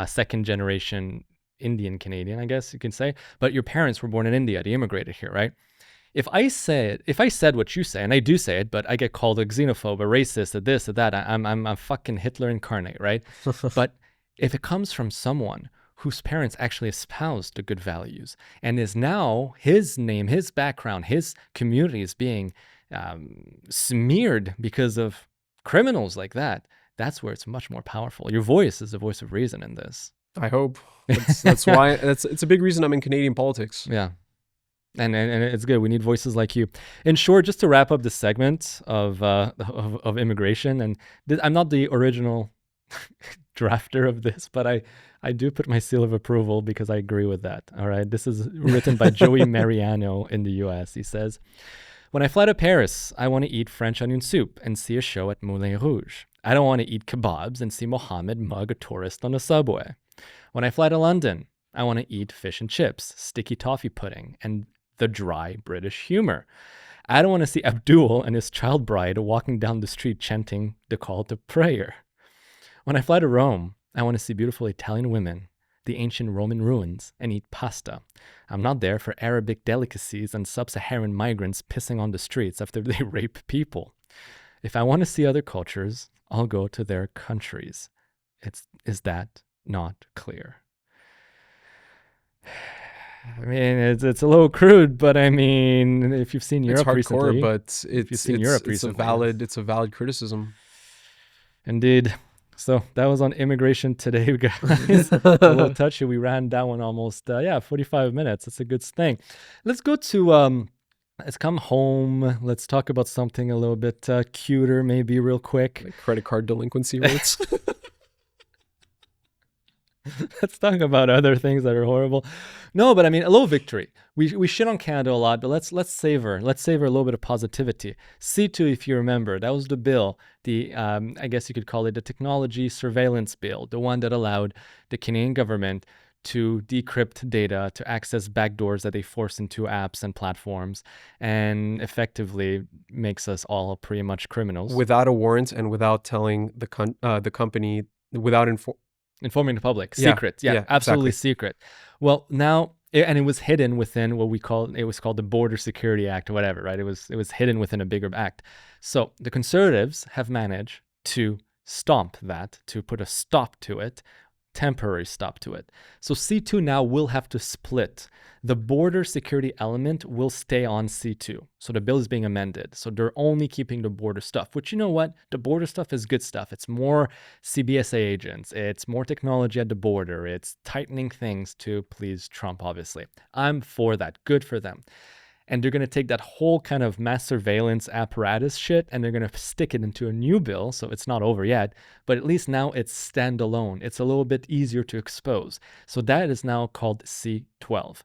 second generation Indian Canadian, I guess you can say, but your parents were born in India. They immigrated here, right? If I said what you say, and I do say it, but I get called a xenophobe, a racist, a this, a that, I'm fucking Hitler incarnate, right? But if it comes from someone whose parents actually espoused the good values and is now his name, his background, his community is being smeared because of criminals like that, that's where it's much more powerful. Your voice is the voice of reason in this. I hope. That's why it's a big reason I'm in Canadian politics. Yeah. And it's good. We need voices like you. In short, just to wrap up this segment of immigration, and I'm not the original drafter of this, but I do put my seal of approval because I agree with that. All right. This is written by Joey Mariano in the US. He says, When I fly to Paris, I want to eat French onion soup and see a show at Moulin Rouge. I don't want to eat kebabs and see Mohammed mug a tourist on the subway. When I fly to London, I want to eat fish and chips, sticky toffee pudding, and the dry British humor. I don't want to see Abdul and his child bride walking down the street chanting the call to prayer. When I fly to Rome, I want to see beautiful Italian women, the ancient Roman ruins, and eat pasta. I'm not there for Arabic delicacies and sub-Saharan migrants pissing on the streets after they rape people. If I want to see other cultures, I'll go to their countries. Is that not clear? I mean, it's a little crude, but I mean, if you've seen Europe It's hardcore, recently, but it's a valid criticism. Indeed. So that was on immigration today, guys. A little touchy. We ran that one almost 45 minutes. That's a good thing. Let's go to let's come home. Let's talk about something a little bit cuter, maybe real quick. Like credit card delinquency rates. Let's talk about other things that are horrible. No, but I mean, a little victory. We shit on Canada a lot, but let's savor a little bit of positivity. C2, if you remember, that was the bill, the I guess you could call it the technology surveillance bill, the one that allowed the Canadian government to decrypt data, to access backdoors that they force into apps and platforms, and effectively makes us all pretty much criminals. Without a warrant and without telling the company, without informing the public. Yeah, Secret. Yeah, absolutely exactly. secret. Well, now, and it was hidden within what it was called the Border Security Act or whatever, right? It was hidden within a bigger act. So the Conservatives have managed to stomp that, to put a stop to it, temporary stop to it. So C2 now will have to split. The border security element will stay on C2. So the bill is being amended. So they're only keeping the border stuff, which, you know what? The border stuff is good stuff. It's more CBSA agents. It's more technology at the border. It's tightening things to please Trump, obviously. I'm for that. Good for them. And they're going to take that whole kind of mass surveillance apparatus shit and they're going to stick it into a new bill. So it's not over yet, but at least now it's standalone. It's a little bit easier to expose. So that is now called C12.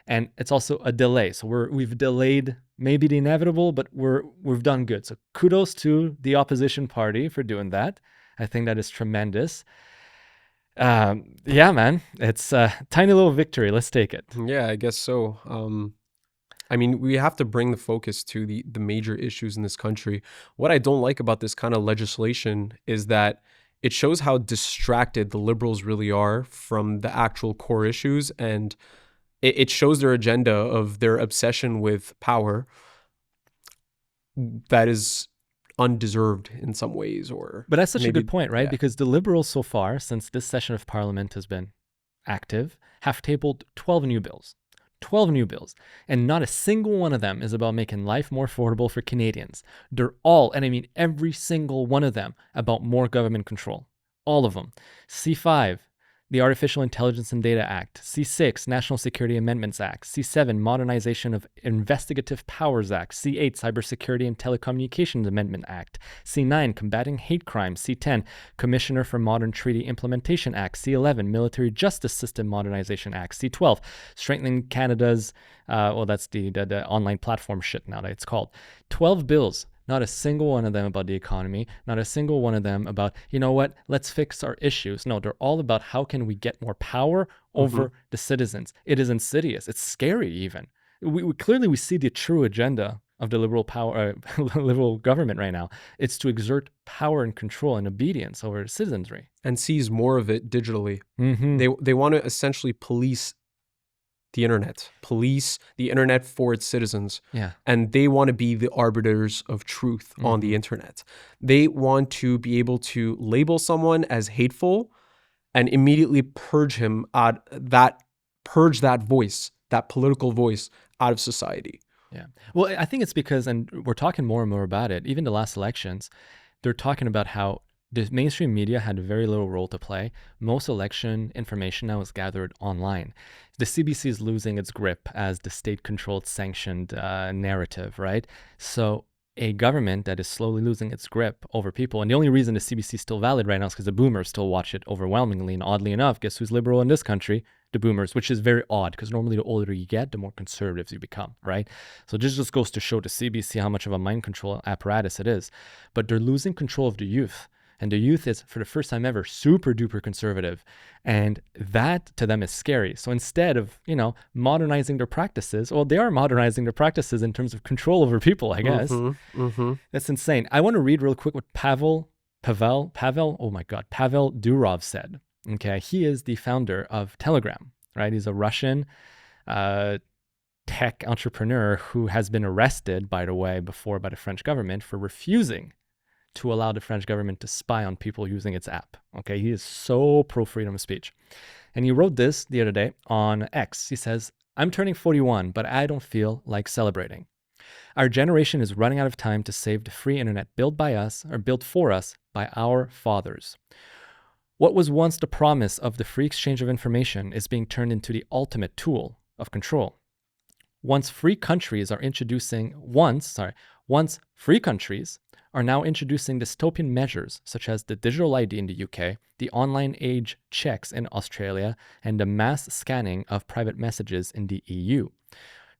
And it's also a delay. So we've delayed maybe the inevitable, but we've done good. So kudos to the opposition party for doing that. I think that is tremendous. Yeah, man, it's a tiny little victory. Let's take it. Yeah, I guess so. I mean, we have to bring the focus to the major issues in this country. What I don't like about this kind of legislation is that it shows how distracted the Liberals really are from the actual core issues, and it shows their agenda of their obsession with power that is undeserved in some ways. But that's such a good point, right? Yeah. Because the Liberals so far, since this session of Parliament has been active, have tabled 12 new bills. 12 new bills, and not a single one of them is about making life more affordable for Canadians. They're all, and I mean every single one of them, about more government control. All of them. C5, the Artificial Intelligence and Data Act. C6, National Security Amendments Act. C7, Modernization of Investigative Powers Act. C8, Cybersecurity and Telecommunications Amendment Act. C9, Combating Hate Crime. C10, Commissioner for Modern Treaty Implementation Act. C11, Military Justice System Modernization Act. C12, Strengthening Canada's, that's the online platform shit now that it's called. 12 bills. Not a single one of them about the economy. Not a single one of them about, you know what, let's fix our issues. No, they're all about how can we get more power over the citizens. It is insidious. It's scary even. We clearly see the true agenda of the liberal government right now. It's to exert power and control and obedience over citizenry. And seize more of it digitally. They want to essentially police the internet for its citizens. Yeah. And they want to be the arbiters of truth on the internet. They want to be able to label someone as hateful and immediately purge that voice, that political voice, out of society. Yeah. Well, I think it's because, and we're talking more and more about it, even the last elections, they're talking about how the mainstream media had very little role to play. Most election information now is gathered online. The CBC is losing its grip as the state-controlled, sanctioned narrative, right? So a government that is slowly losing its grip over people, and the only reason the CBC is still valid right now is because the boomers still watch it overwhelmingly, and oddly enough, guess who's liberal in this country? the boomers, which is very odd because normally the older you get, the more conservatives you become, right? So this just goes to show the CBC how much of a mind control apparatus it is. But they're losing control of the youth. And the youth is, for the first time ever, super duper conservative. And that to them is scary. So instead of, modernizing their practices, well, they are modernizing their practices in terms of control over people, I guess. That's insane. I want to read real quick what Pavel Durov said. Okay, he is the founder of Telegram, right? He's a Russian tech entrepreneur who has been arrested, by the way, before by the French government for refusing to allow the French government to spy on people using its app. Okay, he is so pro freedom of speech. And he wrote this the other day on X. He says, "I'm turning 41, but I don't feel like celebrating. Our generation is running out of time to save the free internet built by us or built for us by our fathers. What was once the promise of the free exchange of information is being turned into the ultimate tool of control. Once free countries are now introducing dystopian measures such as the digital ID in the UK, the online age checks in Australia, and the mass scanning of private messages in the EU.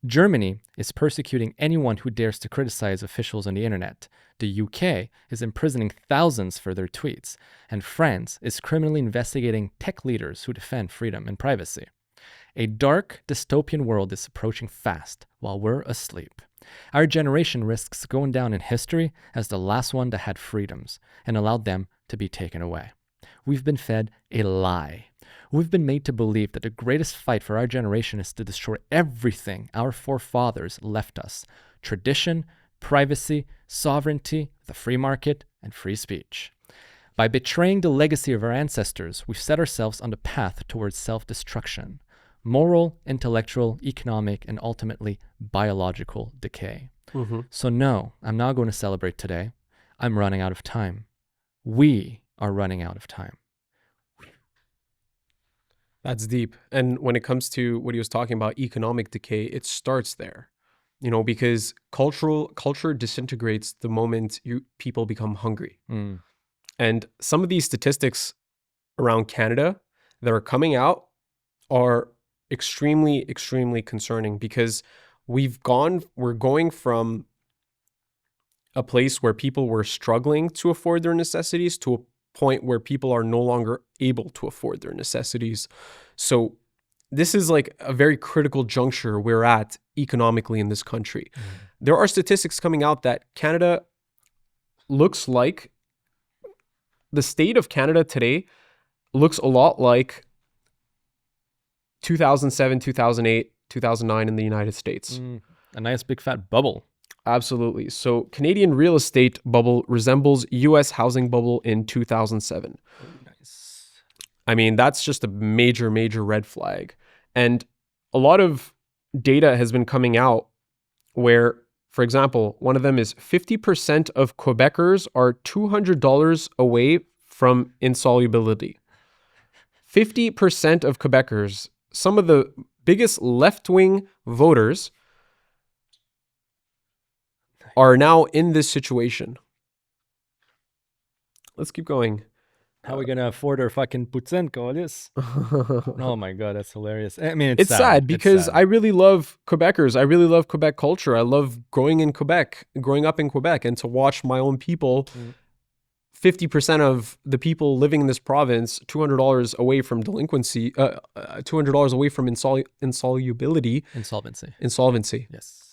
Germany is persecuting anyone who dares to criticize officials on the internet. The UK is imprisoning thousands for their tweets, and France is criminally investigating tech leaders who defend freedom and privacy. A dark dystopian world is approaching fast while we're asleep. Our generation risks going down in history as the last one that had freedoms and allowed them to be taken away. We've been fed a lie. We've been made to believe that the greatest fight for our generation is to destroy everything our forefathers left us: tradition, privacy, sovereignty, the free market, and free speech. By betraying the legacy of our ancestors, we've set ourselves on the path towards self-destruction, moral, intellectual, economic, and ultimately biological decay. So no, I'm not going to celebrate today. I'm running out of time. We are running out of time." That's deep. And when it comes to what he was talking about, economic decay, it starts there. Because culture disintegrates the moment people become hungry. And some of these statistics around Canada that are coming out are extremely, extremely concerning, because we're going from a place where people were struggling to afford their necessities to a point where people are no longer able to afford their necessities. So this is like a very critical juncture we're at economically in this country. There are statistics coming out that Canada looks like, the state of Canada today looks a lot like 2007, 2008, 2009 in the United States. A nice big fat bubble. Absolutely. So Canadian real estate bubble resembles US housing bubble in 2007. Nice. I mean, that's just a major, major red flag. And a lot of data has been coming out where, for example, one of them is 50% of Quebecers are $200 away from insolubility. 50% of Quebecers, some of the biggest left-wing voters, are now in this situation. Let's keep going. How are we going to afford our fucking poutine, Colis? Oh my God, that's hilarious. I mean, It's sad because I really love Quebecers. I really love Quebec culture. I love growing up in Quebec, and to watch my own people, 50% of the people living in this province, $200 away from delinquency, $200 away from insolubility. Insolvency. Yes.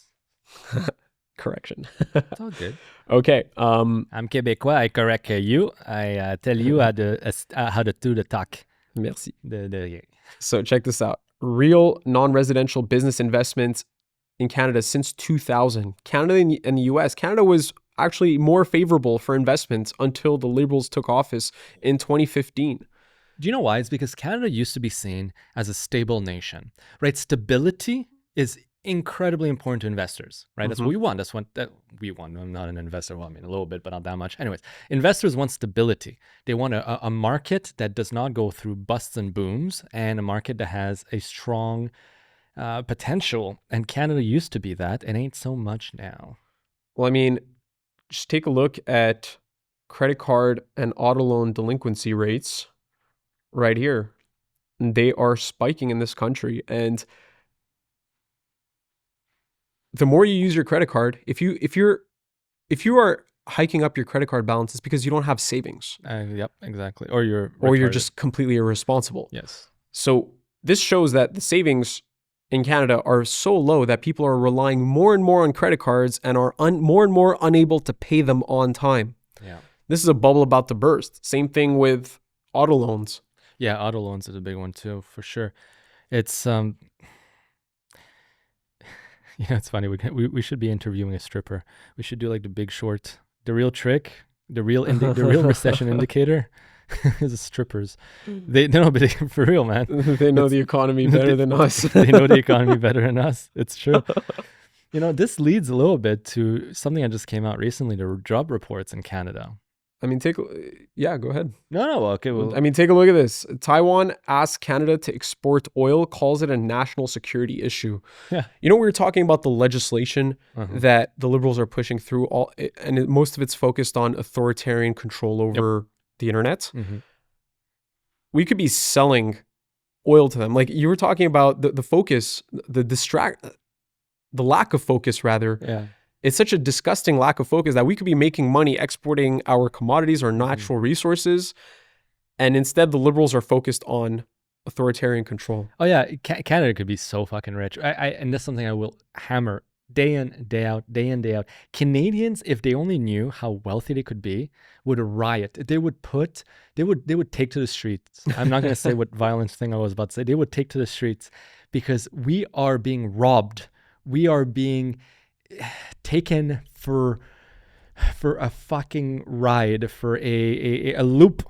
Correction. It's all good. Okay. I'm Québécois. I correct you. I tell you how to do the talk. Merci. So check this out. Real non-residential business investments in Canada since 2000. Canada and the US. Canada was actually more favorable for investments until the Liberals took office in 2015. Do you know why? It's because Canada used to be seen as a stable nation, right? Stability is incredibly important to investors, right? That's what we want. That's what we want. I'm not an investor. Well, I mean, a little bit, but not that much. Anyways, investors want stability. They want a market that does not go through busts and booms, and a market that has a strong potential. And Canada used to be that. It ain't so much now. Well, I mean, just take a look at credit card and auto loan delinquency rates right here. they are spiking in this country. And the more you use your credit card, if you are hiking up your credit card balance, it's because you don't have savings. Yep, exactly. Or you're Or you're just completely irresponsible. Yes. So this shows that the savings in Canada are so low that people are relying more and more on credit cards and are more and more unable to pay them on time. Yeah. This is a bubble about to burst. Same thing with auto loans. Yeah, auto loans is a big one too, for sure. It's it's funny. We should be interviewing a stripper. We should do like The Big Short. The real trick, the real recession indicator is strippers. They know, but for real, man. They know the economy better than us. They know the economy better than us. It's true. This leads a little bit to something that just came out recently, the job reports in Canada. I mean, go ahead. No, okay. Well, I mean, take a look at this. Taiwan asks Canada to export oil, calls it a national security issue. Yeah. We were talking about the legislation that the Liberals are pushing through, most of it's focused on authoritarian control over the internet. Mm-hmm. We could be selling oil to them. Like you were talking about the focus, the lack of focus, rather. Yeah. It's such a disgusting lack of focus that we could be making money exporting our commodities or natural resources. And instead, the Liberals are focused on authoritarian control. Oh, yeah. Canada could be so fucking rich. And that's something I will hammer day in, day out. Canadians, if they only knew how wealthy they could be, would riot. They would take to the streets. I'm not going to say what violent thing I was about to say. They would take to the streets because we are being robbed. We are being taken for a fucking ride, for a loop,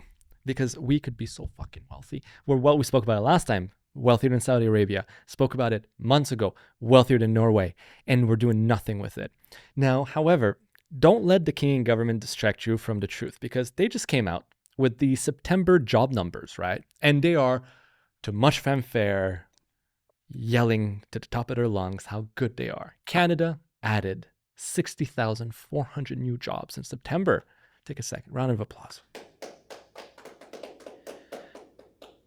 because we could be so fucking wealthy. We spoke about it last time, wealthier than Saudi Arabia. Spoke about it months ago, wealthier than Norway, and we're doing nothing with it. Now, however, don't let the Canadian government distract you from the truth, because they just came out with the September job numbers, right? And they are, to much fanfare, yelling to the top of their lungs how good they are. Canada added 60,400 new jobs in September. Take a second. Round of applause.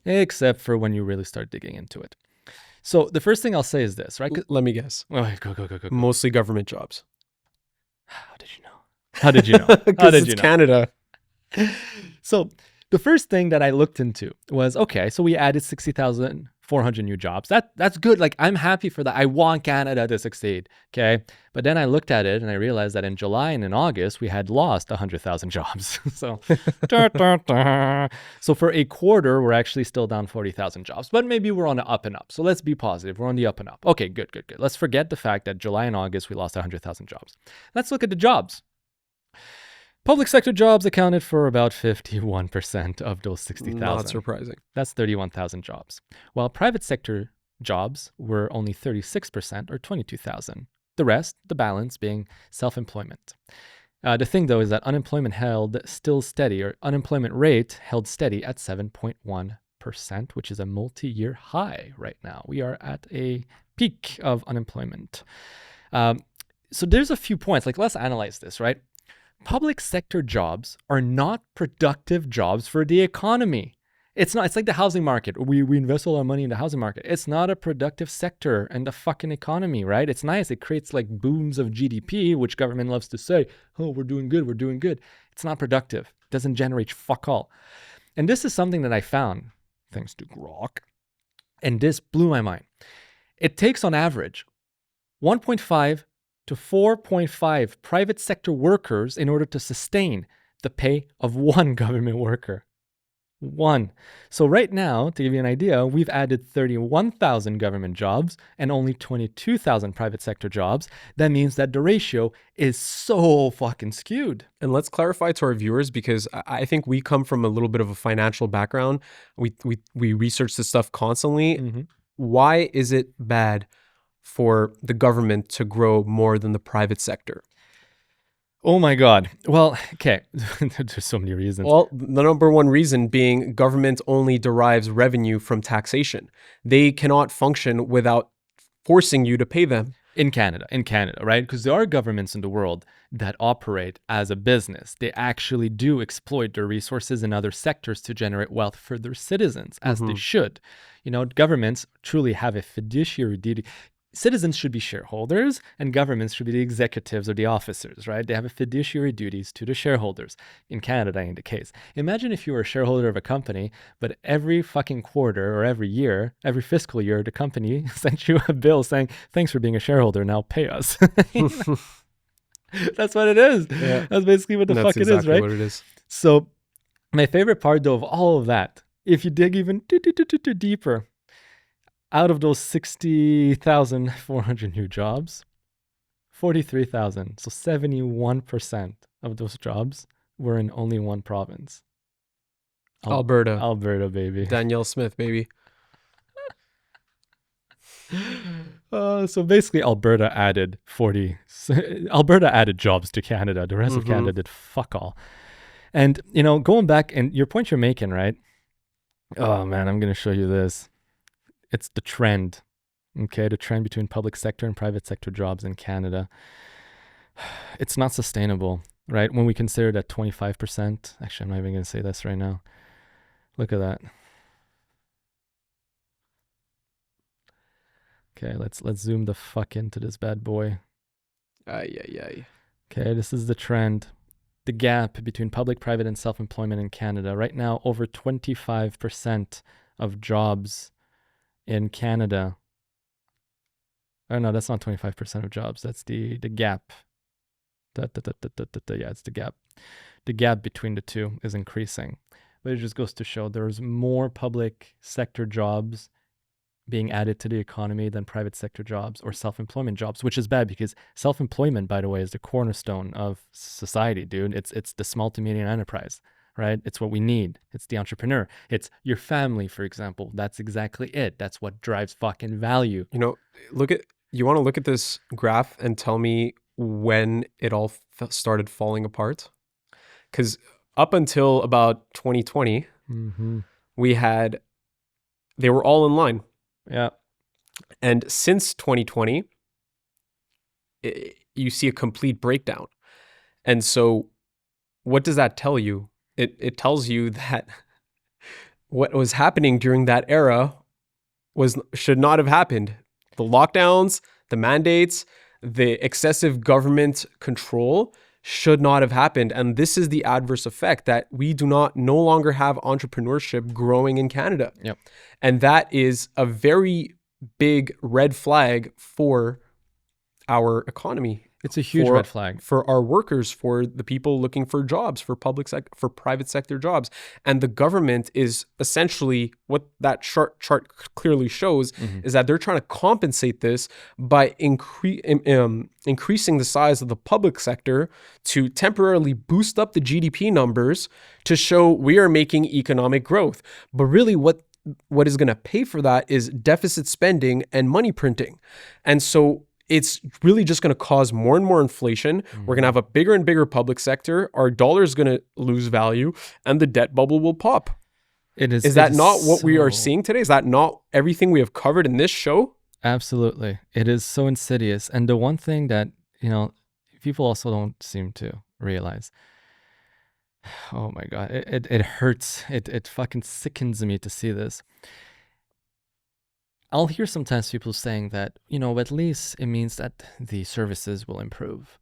Except for when you really start digging into it. So the first thing I'll say is this, right? Let me guess. Oh, go. Mostly government jobs. How did you know? Because it's Canada. So the first thing that I looked into was, okay, so we added 60,400 new jobs. That's good. Like, I'm happy for that. I want Canada to succeed. Okay. But then I looked at it and I realized that in July and in August, we had lost 100,000 jobs. So, so for a quarter, we're actually still down 40,000 jobs, but maybe we're on the up and up. So let's be positive. We're on the up and up. Okay, good. Let's forget the fact that July and August, we lost 100,000 jobs. Let's look at the jobs. Public sector jobs accounted for about 51% of those 60,000. Not surprising. That's 31,000 jobs. While private sector jobs were only 36%, or 22,000. The rest, the balance, being self-employment. The thing, though, is that unemployment unemployment rate held steady at 7.1%, which is a multi-year high right now. We are at a peak of unemployment. So there's a few points. Like, let's analyze this, right? Public sector jobs are not productive jobs for the economy. It's not. It's like the housing market. We invest all our money in the housing market. It's not a productive sector in the fucking economy, right? It's nice. It creates like booms of GDP, which government loves to say, oh, we're doing good. It's not productive. It doesn't generate fuck all. And this is something that I found, thanks to Grok, and this blew my mind. It takes on average 1.5 to 4.5 private sector workers in order to sustain the pay of one government worker. One. So right now, to give you an idea, we've added 31,000 government jobs and only 22,000 private sector jobs. That means that the ratio is so fucking skewed. And let's clarify to our viewers, because I think we come from a little bit of a financial background. We research this stuff constantly. Mm-hmm. Why is it bad for the government to grow more than the private sector? Oh my God. Well, okay. There's so many reasons. Well, the number one reason being government only derives revenue from taxation. They cannot function without forcing you to pay them. In Canada, right? Because there are governments in the world that operate as a business. They actually do exploit their resources in other sectors to generate wealth for their citizens, as they should. You know, governments truly have a fiduciary duty. Citizens should be shareholders and governments should be the executives or the officers, right? They have a fiduciary duties to the shareholders. In Canada, in the case. Imagine if you were a shareholder of a company, but every fucking quarter or every year, every fiscal year, the company sent you a bill saying, thanks for being a shareholder, now pay us. That's what it is. Yeah. That's basically what the fuck it is, right? What it is. So my favorite part though of all of that, if you dig even deeper, out of those 60,400 new jobs, 43,000, so 71% of those jobs were in only one province. Alberta. Alberta, baby. Danielle Smith, baby. So basically Alberta added jobs to Canada. The rest of Canada did fuck all. And, you know, going back and your point you're making, right? Oh man, I'm going to show you this. It's the trend, okay? The trend between public sector and private sector jobs in Canada. It's not sustainable, right? When we consider that 25%, actually, I'm not even going to say this right now. Look at that. Okay, let's zoom the fuck into this bad boy. Ay. Okay, this is the trend. The gap between public, private, and self-employment in Canada. Right now, over 25% of jobs in Canada. Oh no, that's not 25% of jobs. That's the gap. Yeah, it's the gap. The gap between the two is increasing. But it just goes to show there's more public sector jobs being added to the economy than private sector jobs or self-employment jobs, which is bad because self-employment, by the way, is the cornerstone of society, dude. It's the small to medium enterprise. Right? It's what we need. It's the entrepreneur. It's your family, for example. That's exactly it. That's what drives fucking value. You know, you want to look at this graph and tell me when it all started falling apart? Because up until about 2020, they were all in line. Yeah. And since 2020, you see a complete breakdown. And so what does that tell you? It tells you that what was happening during that era should not have happened. The lockdowns, the mandates, the excessive government control should not have happened. And this is the adverse effect that we no longer have entrepreneurship growing in Canada. Yep. And that is a very big red flag for our economy. It's a huge red flag for our workers, for the people looking for jobs, for private sector jobs. And the government is essentially what that chart clearly shows is that they're trying to compensate this by increasing the size of the public sector to temporarily boost up the GDP numbers to show we are making economic growth. But really what is going to pay for that is deficit spending and money printing. And so it's really just going to cause more and more inflation. We're going to have a bigger and bigger public sector. Our dollar is going to lose value and the debt bubble will pop. Is that not what we are seeing today? Is that not everything we have covered in this show? Absolutely. It is so insidious. And the one thing that, you know, people also don't seem to realize, oh my God, it hurts. It fucking sickens me to see this. I'll hear sometimes people saying that, you know, at least it means that the services will improve.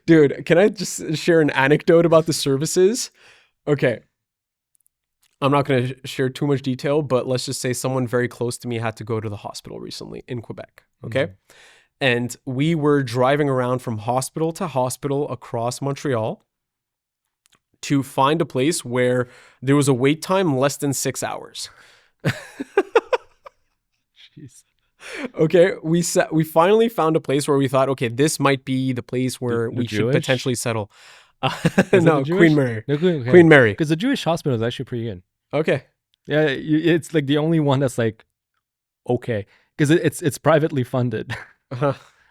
Dude, can I just share an anecdote about the services? Okay. I'm not going to share too much detail, but let's just say someone very close to me had to go to the hospital recently in Quebec. Okay. And we were driving around from hospital to hospital across Montreal to find a place where there was a wait time less than 6 hours. Jeez. Okay, we finally found a place where we thought, okay, this might be the place where we should potentially settle. No, Queen Mary. Okay. Queen Mary. Because the Jewish hospital is actually pretty good. Okay. Yeah, it's like the only one that's like, okay. Because it's privately funded.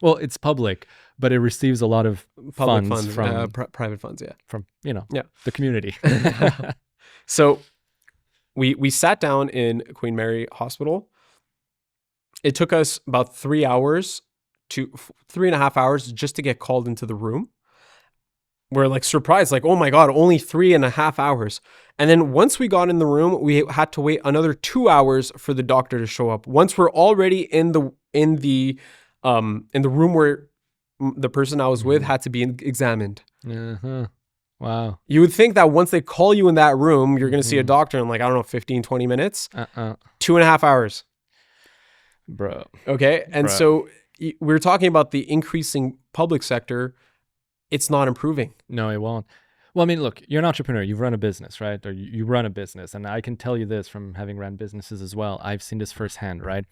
Well, it's public, but it receives a lot of Public funds from private funds, yeah. from, you know, Yeah. the community. So we sat down in Queen Mary Hospital. It took us about 3.5 hours just to get called into the room. We're like surprised, like, oh my God, only 3.5 hours. And then once we got in the room, we had to wait another 2 hours for the doctor to show up. Once we're already in the room where the person I was with had to be examined. Uh-huh. Wow. You would think that once they call you in that room, you're going to see a doctor in like, I don't know, 15, 20 minutes, 2.5 hours. Bro. Okay. And Bro. so we're talking about the increasing public sector. It's not improving. No, it won't. Well, I mean, look, you're an entrepreneur. You've run a business, right? Or you run a business. And I can tell you this from having run businesses as well. I've seen this firsthand, right?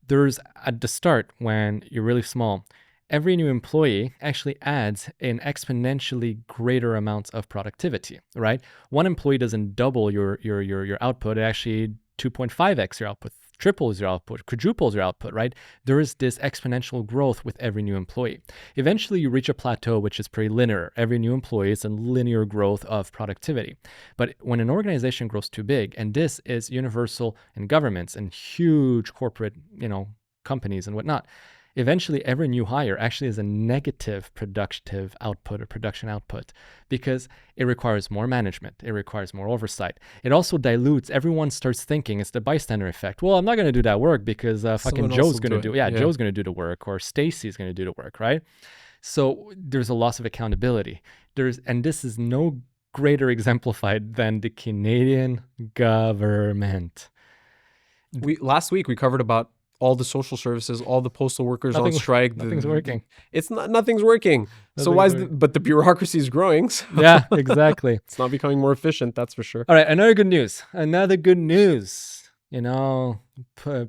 There's at the start, when you're really small, every new employee actually adds an exponentially greater amount of productivity, right? One employee doesn't double your output. It actually 2.5x your output, triples your output, quadruples your output, right? There is this exponential growth with every new employee. Eventually, you reach a plateau, which is pretty linear. Every new employee is a linear growth of productivity. But when an organization grows too big, and this is universal in governments and huge corporate, companies and whatnot, eventually every new hire actually is a negative productive output or production output, because it requires more management. It requires more oversight. It also dilutes. Everyone starts thinking it's the bystander effect. Well, I'm not going to do that work because fucking Joe's going to do it. Yeah, Joe's going to do the work, or Stacy's going to do the work, right? So there's a loss of accountability. And this is no greater exemplified than the Canadian government. Last week we covered about all the social services, all the postal workers on strike. Nothing's working. Nothing's working. So but the bureaucracy is growing. So yeah, exactly. It's not becoming more efficient, that's for sure. All right, another good news.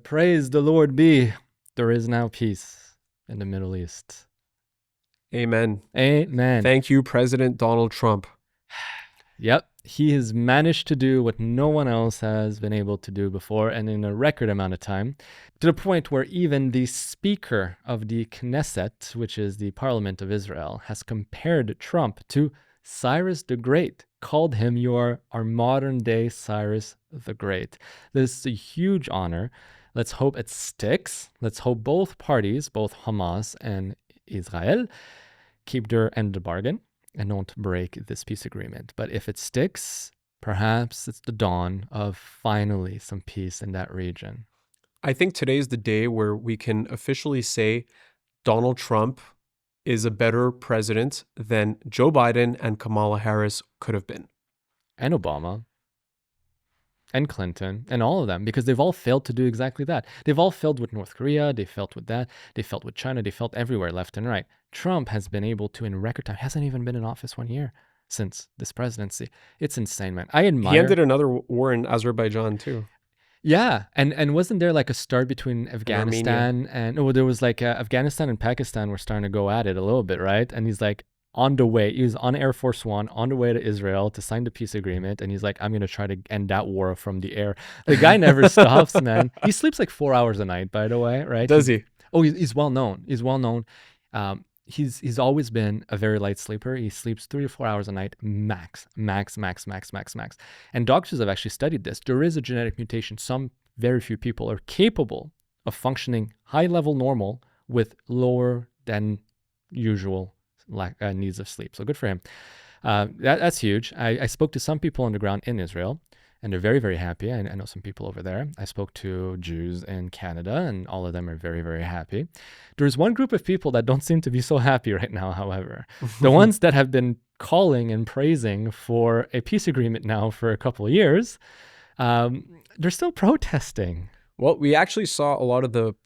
Praise the Lord be. There is now peace in the Middle East. Amen. Amen. Thank you, President Donald Trump. Yep. He has managed to do what no one else has been able to do before, and in a record amount of time, to the point where even the Speaker of the Knesset, which is the Parliament of Israel, has compared Trump to Cyrus the Great, called him our modern-day Cyrus the Great. This is a huge honor. Let's hope it sticks. Let's hope both parties, both Hamas and Israel, keep their end of the bargain and don't break this peace agreement. But if it sticks, perhaps it's the dawn of finally some peace in that region. I think today's the day where we can officially say Donald Trump is a better president than Joe Biden and Kamala Harris could have been. And Obama. And Clinton, and all of them, because they've all failed to do exactly that. They've all failed with North Korea, they failed with that, they failed with China, they failed everywhere, left and right. Trump has been able to, in record time, hasn't even been in office 1 year since this presidency. It's insane, man. I admire. He ended another war in Azerbaijan too. Yeah, and wasn't there like a start between Afghanistan and there was like Afghanistan and Pakistan were starting to go at it a little bit, right? And he's like, on the way, he was on Air Force One, on the way to Israel to sign the peace agreement. And he's like, I'm going to try to end that war from the air. The guy never stops, man. He sleeps like 4 hours a night, by the way, right? Does he? Oh, he's well known. He's well known. He's always been a very light sleeper. He sleeps 3 to 4 hours a night, max. And doctors have actually studied this. There is a genetic mutation. Some very few people are capable of functioning high-level normal with lower than usual needs of sleep. So good for him. That's huge. I spoke to some people on the ground in Israel, and they're very, very happy. I know some people over there. I spoke to Jews in Canada, and all of them are very, very happy. There's one group of people that don't seem to be so happy right now, however. The ones that have been calling and praising for a peace agreement now for a couple of years, they're still protesting. Well, we actually saw a lot of the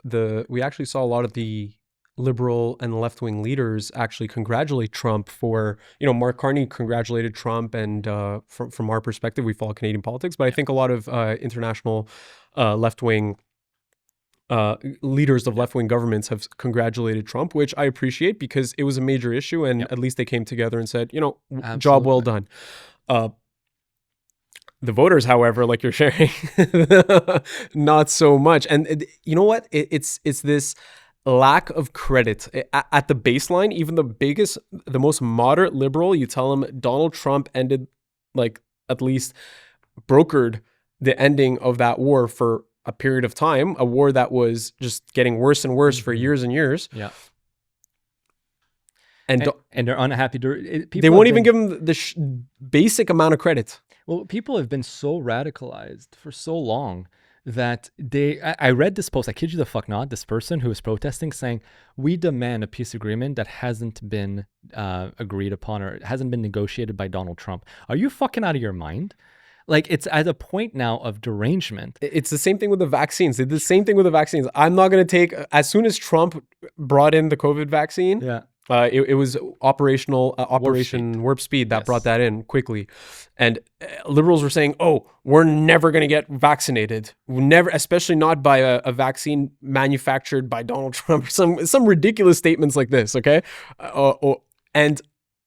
liberal and left-wing leaders actually congratulate Trump for, Mark Carney congratulated Trump, and from our perspective, we follow Canadian politics, but I think a lot of international left-wing leaders of left-wing governments have congratulated Trump, which I appreciate because it was a major issue, and at least they came together and said, job well done. The voters, however, like you're sharing, not so much. And you know what? It's this lack of credit at the baseline. Even the most moderate liberal, you tell them Donald Trump ended, like, at least brokered the ending of that war for a period of time, a war that was just getting worse and worse for years and years. Yeah. And they're unhappy. They won't even give them the basic amount of credit. Well, people have been so radicalized for so long that I read this post, I kid you the fuck not, this person who was protesting saying, we demand a peace agreement that hasn't been agreed upon or hasn't been negotiated by Donald Trump. Are you fucking out of your mind? Like, it's at a point now of derangement. It's the same thing with the vaccines. They did the same thing with the vaccines. I'm not going to take, as soon as Trump brought in the COVID vaccine, it was Operation Warp Speed that brought that in quickly. And liberals were saying, oh, we're never going to get vaccinated. Never, especially not by a vaccine manufactured by Donald Trump. Some ridiculous statements like this, okay? And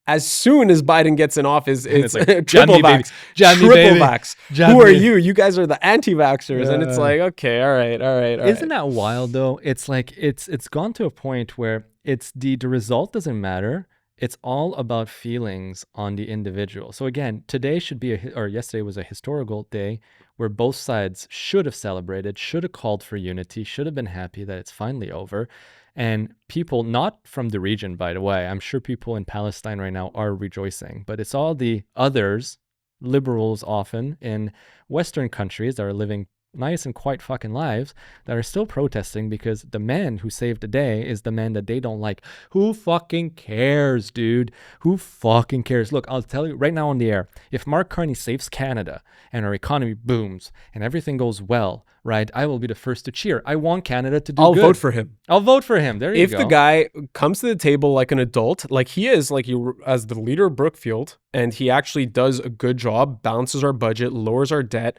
as soon as Biden gets in office, it's like, triple vax. Triple vax. Who are you? You guys are the anti-vaxxers. And it's like, okay, all right. Isn't that wild, though? It's like, it's gone to a point where it's the result doesn't matter. It's all about feelings on the individual. So again, today should be, or yesterday was a historical day where both sides should have celebrated, should have called for unity, should have been happy that it's finally over. And people, not from the region, by the way, I'm sure people in Palestine right now are rejoicing, but it's all the others, liberals often in Western countries that are living nice and quiet fucking lives that are still protesting because the man who saved the day is the man that they don't like. Who fucking cares, dude? Who fucking cares? Look, I'll tell you right now on the air, if Mark Carney saves Canada and our economy booms and everything goes well, right, I will be the first to cheer. I want Canada to do good. I'll vote for him. I'll vote for him. There you go. If the guy comes to the table like an adult, like he is, like you as the leader of Brookfield, and he actually does a good job, balances our budget, lowers our debt,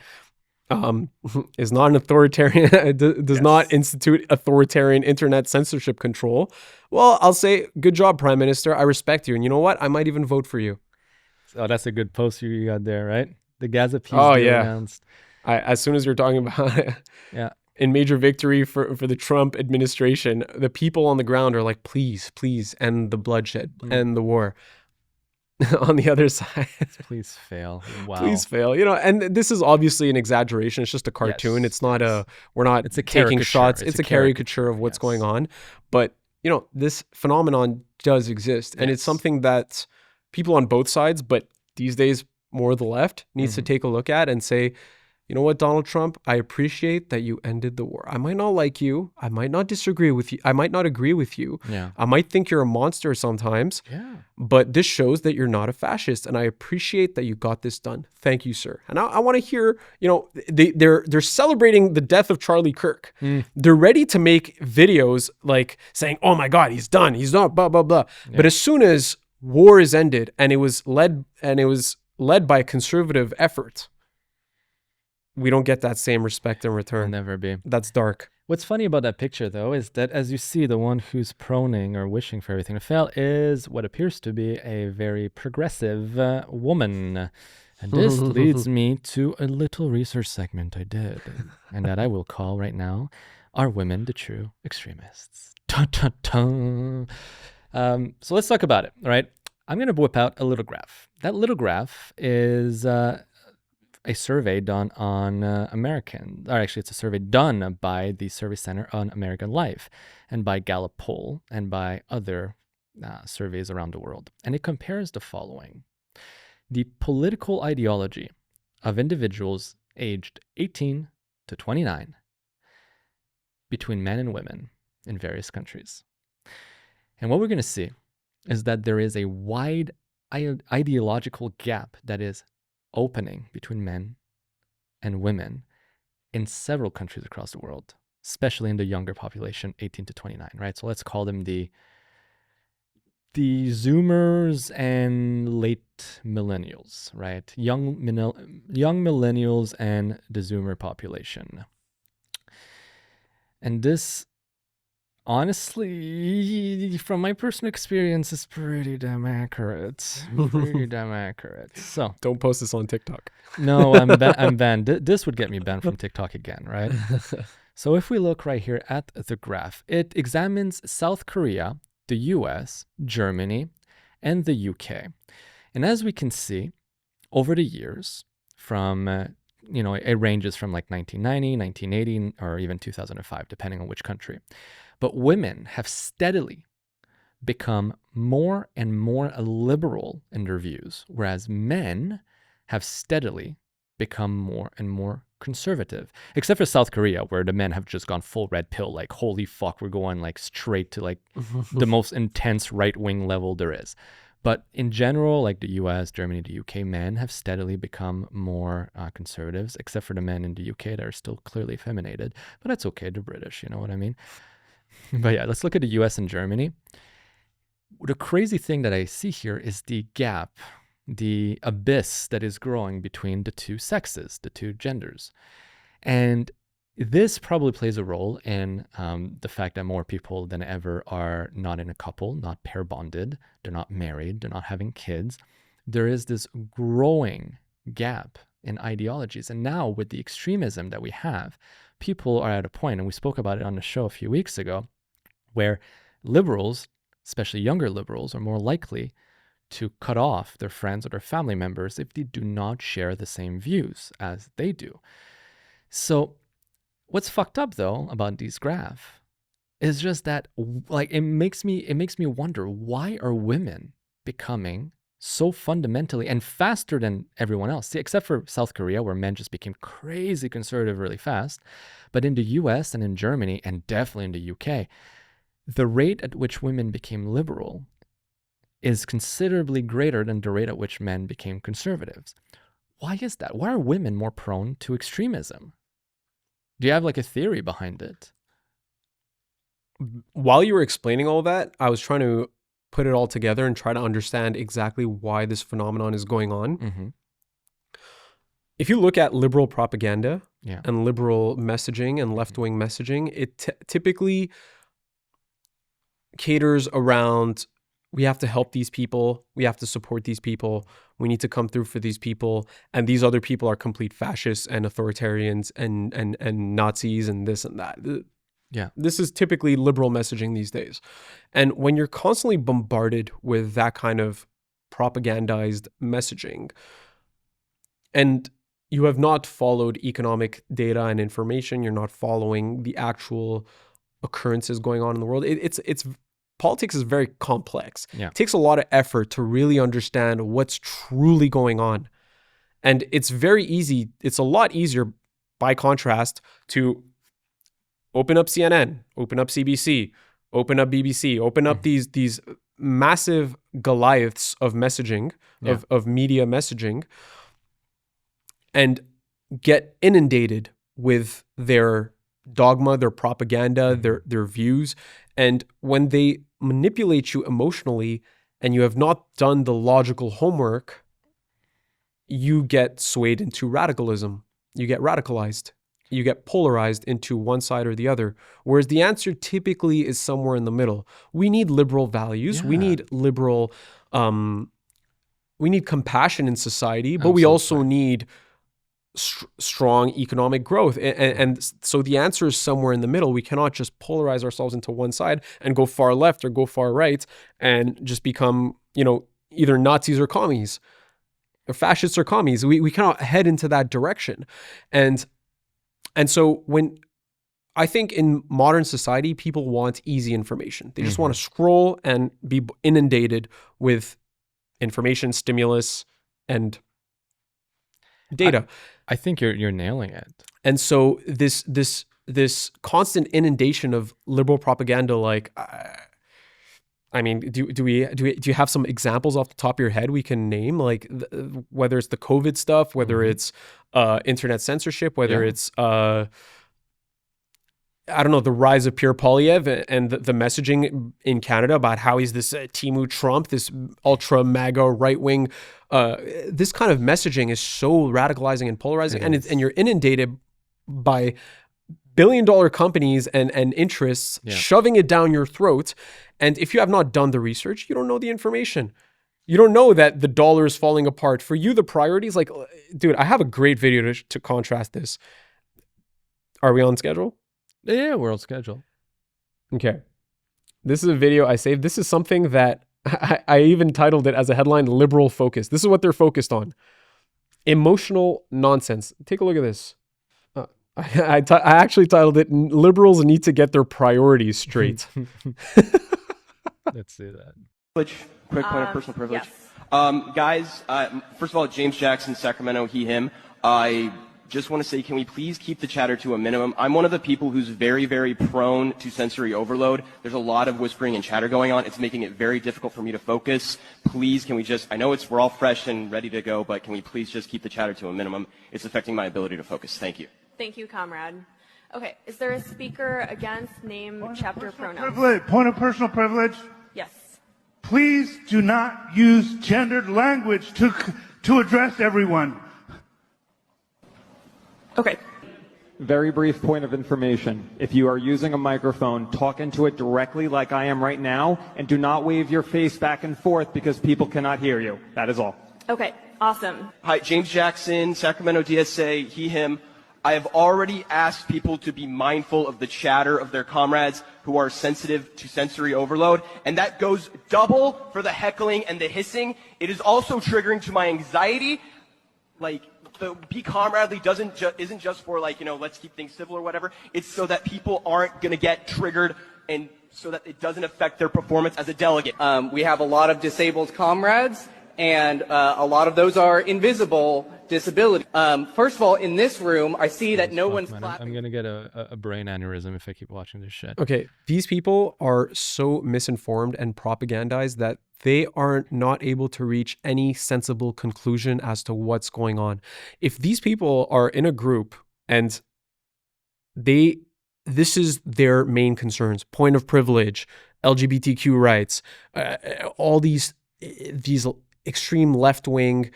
is not an authoritarian, does not institute authoritarian internet censorship control. Well, I'll say, good job, Prime Minister. I respect you. And you know what? I might even vote for you. Oh, that's a good post you got there, right? The Gaza peace deal announced. As soon as you're talking about it, in major victory for the Trump administration, the people on the ground are like, please end the bloodshed, end the war. On the other side, please fail. Wow. Please fail. You know, and this is obviously an exaggeration. It's just a cartoon. It's not we're not taking shots. It's a caricature of what's going on. But, you know, this phenomenon does exist. And it's something that people on both sides, but these days more the left, needs to take a look at and say, you know what, Donald Trump, I appreciate that you ended the war. I might not like you. I might not disagree with you. I might not agree with you. Yeah. I might think you're a monster sometimes. Yeah. But this shows that you're not a fascist. And I appreciate that you got this done. Thank you, sir. And I want to hear, you know, they're celebrating the death of Charlie Kirk. They're ready to make videos like saying, oh my God, he's done. He's not, blah, blah, blah. Yeah. But as soon as war is ended and it was led by a conservative effort, we don't get that same respect in return. Will never be. That's dark. What's funny about that picture, though, is that as you see, the one who's proning or wishing for everything to fail is what appears to be a very progressive woman. And this leads me to a little research segment I did, and that I will call right now, Are Women the True Extremists? Dun, dun, dun. So let's talk about it, all right? I'm going to whip out a little graph. That little graph is a survey done on it's a survey done by the Survey Center on American Life and by Gallup Poll and by other surveys around the world. And it compares the following. The political ideology of individuals aged 18 to 29 between men and women in various countries. And what we're going to see is that there is a wide ideological gap that is opening between men and women in several countries across the world, especially in the younger population, 18 to 29, right? So let's call them the Zoomers and late millennials, right? Young millennials and the Zoomer population. And this, honestly, from my personal experience, is pretty damn accurate. So don't post this on TikTok. No, I'm banned. This would get me banned from TikTok again, right? So if we look right here at the graph, it examines South Korea, the US, Germany, and the UK. And as we can see, over the years, from it ranges from like 1990, 1980, or even 2005, depending on which country. But women have steadily become more and more liberal in their views, whereas men have steadily become more and more conservative, except for South Korea, where the men have just gone full red pill, like, holy fuck, we're going like straight to like the most intense right-wing level there is. But in general, like the US, Germany, the UK, men have steadily become more conservatives, except for the men in the UK that are still clearly effeminated. But that's okay, they're British, you know what I mean? But yeah, let's look at the US and Germany. The crazy thing that I see here is the gap, the abyss that is growing between the two sexes, the two genders. And this probably plays a role in the fact that more people than ever are not in a couple, not pair bonded, they're not married, they're not having kids. There is this growing gap in ideologies. And now with the extremism that we have, people are at a point, and we spoke about it on the show a few weeks ago, where liberals, especially younger liberals, are more likely to cut off their friends or their family members if they do not share the same views as they do. So what's fucked up though about these graphs is just that, like, it makes me wonder, why are women becoming so fundamentally and faster than everyone else? See, except for South Korea, where men just became crazy conservative really fast. But in the US and in Germany, and definitely in the UK, the rate at which women became liberal is considerably greater than the rate at which men became conservatives. Why is that? Why are women more prone to extremism? Do you have like a theory behind it? While you were explaining all that, I was trying to put it all together and try to understand exactly why this phenomenon is going on. Mm-hmm. If you look at liberal propaganda Yeah. and liberal messaging and left-wing messaging, it typically caters around, we have to help these people, we have to support these people, we need to come through for these people, and these other people are complete fascists and authoritarians and Nazis and this and that. Yeah. This is typically liberal messaging these days. And when you're constantly bombarded with that kind of propagandized messaging, and you have not followed economic data and information, you're not following the actual occurrences going on in the world, it's politics is very complex. Yeah. It takes a lot of effort to really understand what's truly going on. And it's very easy. It's a lot easier, by contrast, to open up CNN, open up CBC, open up BBC, open up these massive Goliaths of messaging, of media messaging, and get inundated with their dogma, their propaganda, their views. And when they manipulate you emotionally and you have not done the logical homework, you get swayed into radicalism. You get radicalized. You get polarized into one side or the other. Whereas the answer typically is somewhere in the middle. We need liberal values. We need liberal, we need compassion in society, but we also need strong economic growth. And so the answer is somewhere in the middle. We cannot just polarize ourselves into one side and go far left or go far right and just become, either Nazis or commies, or fascists or commies. We cannot head into that direction. And so when I think in modern society, people want easy information. They just want to scroll and be inundated with information, stimulus, and data. I think you're nailing it. And so this constant inundation of liberal propaganda, like, I mean, do you have some examples off the top of your head we can name, like whether it's the COVID stuff, whether it's internet censorship, whether it's I don't know, the rise of Pierre Poilievre and the messaging in Canada about how he's this Timu Trump, this ultra MAGA right wing. This kind of messaging is so radicalizing and polarizing, and you're inundated by billion-dollar companies and interests shoving it down your throat. And if you have not done the research, you don't know the information. You don't know that the dollar is falling apart. For you, the priorities, like, dude, I have a great video to contrast this. Are we on schedule? Yeah, we're on schedule. Okay. This is a video I saved. This is something that I even titled it as a headline, liberal focus. This is what they're focused on. Emotional nonsense. Take a look at this. I actually titled it "Liberals Need to Get Their Priorities Straight." Let's see that. Quick point of personal privilege. Yes. Guys, first of all, James Jackson, Sacramento, he, him. I just want to say, can we please keep the chatter to a minimum? I'm one of the people who's very, very prone to sensory overload. There's a lot of whispering and chatter going on. It's making it very difficult for me to focus. Please, can we just, I know we're all fresh and ready to go, but can we please just keep the chatter to a minimum? It's affecting my ability to focus. Thank you. Thank you, comrade. Okay, is there a speaker against name, chapter, pronouns? Point of personal privilege. Yes. Please do not use gendered language to address everyone. Okay. Very brief point of information. If you are using a microphone, talk into it directly like I am right now, and do not wave your face back and forth because people cannot hear you. That is all. Okay, awesome. Hi, James Jackson, Sacramento DSA, he, him. I have already asked people to be mindful of the chatter of their comrades who are sensitive to sensory overload, and that goes double for the heckling and the hissing. It is also triggering to my anxiety. Like, the be comradely isn't just for, like, let's keep things civil or whatever. It's so that people aren't going to get triggered and so that it doesn't affect their performance as a delegate. We have a lot of disabled comrades, and a lot of those are invisible disability. First of all, in this room, I see that no one's clapping. I'm going to get a brain aneurysm if I keep watching this shit. Okay, these people are so misinformed and propagandized that they are not able to reach any sensible conclusion as to what's going on. If these people are in a group and this is their main concerns, point of privilege, LGBTQ rights, all these extreme left-wing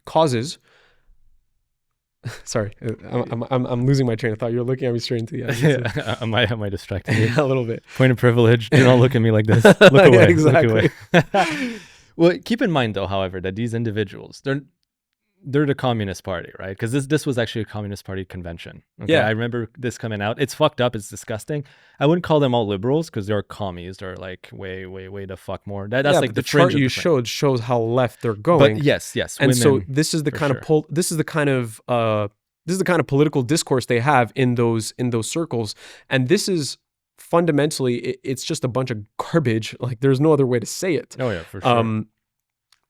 causes. Sorry, I'm losing my train of thought. You're looking at me straight into the eyes. Yeah. Am I distracting you? A little bit. Point of privilege. Do not look at me like this. Look away. Yeah, exactly. Look away. Well, keep in mind though, however, that these individuals, they're the Communist Party, right? Because this was actually a Communist Party convention. Okay? Yeah. I remember this coming out. It's fucked up. It's disgusting. I wouldn't call them all liberals because they're commies. They're like way the fuck more. That's like the chart you showed shows how left they're going. But yes. And so this is the kind of this is the kind of political discourse they have in those circles. And this is fundamentally it's just a bunch of garbage. Like, there's no other way to say it. Oh yeah, for sure.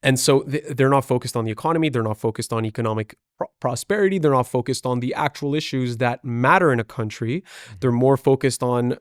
And so they're not focused on the economy. They're not focused on economic prosperity. They're not focused on the actual issues that matter in a country. They're more focused on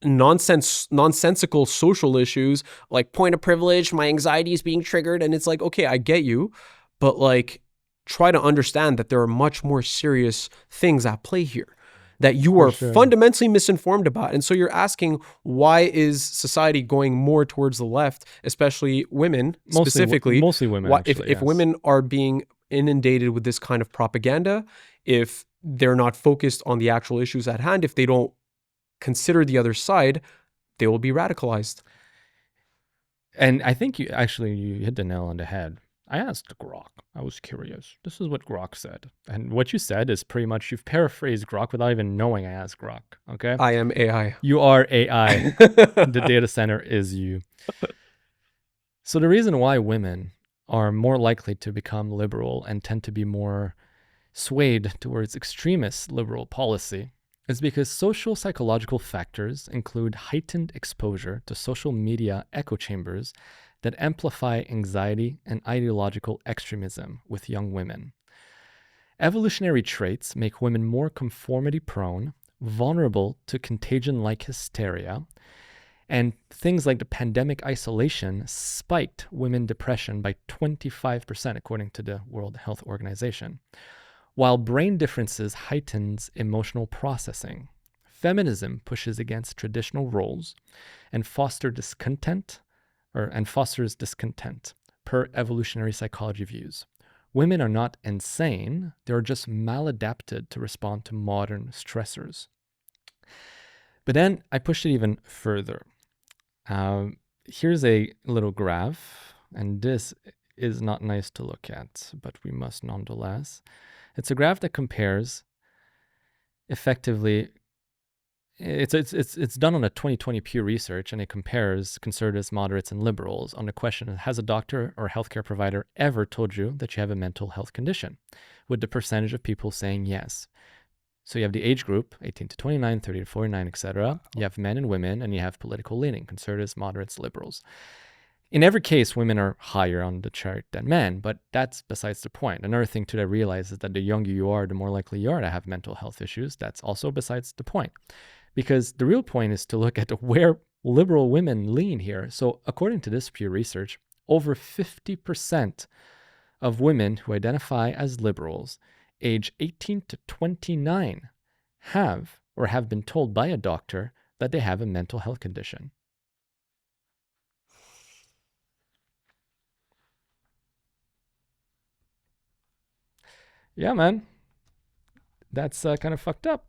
nonsensical social issues like point of privilege, my anxiety is being triggered. And it's like, okay, I get you, but like, try to understand that there are much more serious things at play here that you are fundamentally misinformed about. And so you're asking, why is society going more towards the left, especially women, specifically? Mostly women, If women are being inundated with this kind of propaganda, if they're not focused on the actual issues at hand, if they don't consider the other side, they will be radicalized. And I think you hit the nail on the head. I asked Grok. I was curious. This is what Grok said. And what you said is pretty much, you've paraphrased Grok without even knowing I asked Grok. Okay? I am AI. You are AI. The data center is you. So the reason why women are more likely to become liberal and tend to be more swayed towards extremist liberal policy is because social psychological factors include heightened exposure to social media echo chambers that amplify anxiety and ideological extremism with young women. Evolutionary traits make women more conformity-prone, vulnerable to contagion-like hysteria, and things like the pandemic isolation spiked women depression by 25%, according to the World Health Organization. While brain differences heightens emotional processing, feminism pushes against traditional roles and fosters discontent, per evolutionary psychology views. Women are not insane, they're just maladapted to respond to modern stressors. But then I pushed it even further. Here's a little graph, and this is not nice to look at, but we must nonetheless. It's a graph that compares effectively It's done on a 2020 Pew Research, and it compares conservatives, moderates, and liberals on the question: has a doctor or healthcare provider ever told you that you have a mental health condition? With the percentage of people saying yes. So you have the age group, 18 to 29, 30 to 49, etc. You have men and women, and you have political leaning, conservatives, moderates, liberals. In every case, women are higher on the chart than men, but that's besides the point. Another thing to realize is that the younger you are, the more likely you are to have mental health issues. That's also besides the point. Because the real point is to look at where liberal women lean here. So according to this Pew Research, over 50% of women who identify as liberals, age 18 to 29, have been told by a doctor that they have a mental health condition. Yeah, man. That's kind of fucked up.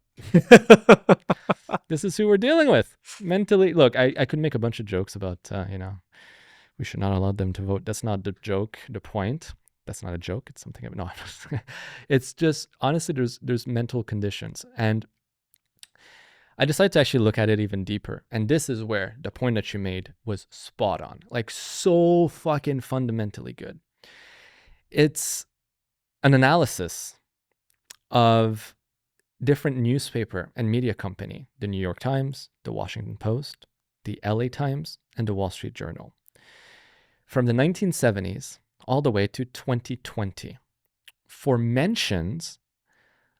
This is who we're dealing with. Mentally, look, I could make a bunch of jokes about, we should not allow them to vote. That's not the joke, the point. That's not a joke. It's something, no, it's just, honestly, there's mental conditions. And I decided to actually look at it even deeper. And this is where the point that you made was spot on. Like, so fucking fundamentally good. It's an analysis of different newspaper and media company, the New York Times, the Washington Post, the LA Times, and the Wall Street Journal. From the 1970s all the way to 2020, for mentions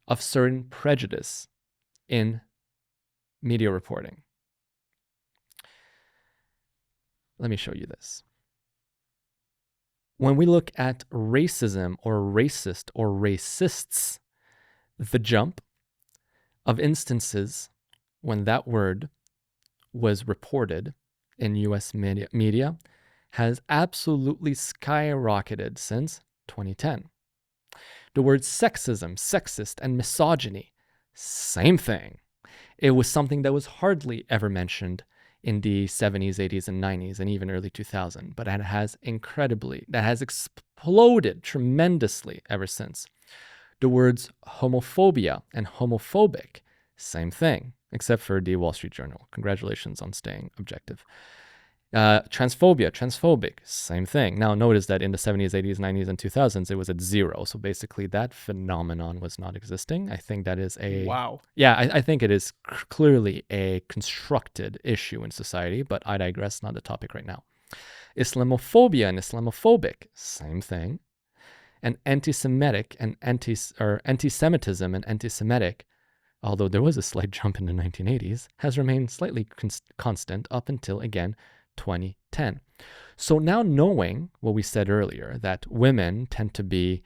of certain prejudice in media reporting. Let me show you this. When we look at racism or racist or racists, the jump of instances when that word was reported in US media has absolutely skyrocketed since 2010. The words sexism, sexist, and misogyny, same thing. It was something that was hardly ever mentioned in the 70s, 80s, and 90s, and even early 2000, but that has exploded tremendously ever since. The words homophobia and homophobic, same thing, except for the Wall Street Journal. Congratulations on staying objective. Transphobia, transphobic, same thing. Now notice that in the 70s, 80s, 90s, and 2000s, it was at zero. So basically that phenomenon was not existing. I think that is a... Wow. Yeah, I think it is clearly a constructed issue in society, but I digress, not the topic right now. Islamophobia and Islamophobic, same thing. And anti-Semitic and anti-Semitism and anti-Semitic, although there was a slight jump in the 1980s, has remained slightly constant up until, again, 2010. So now knowing what we said earlier, that women tend to be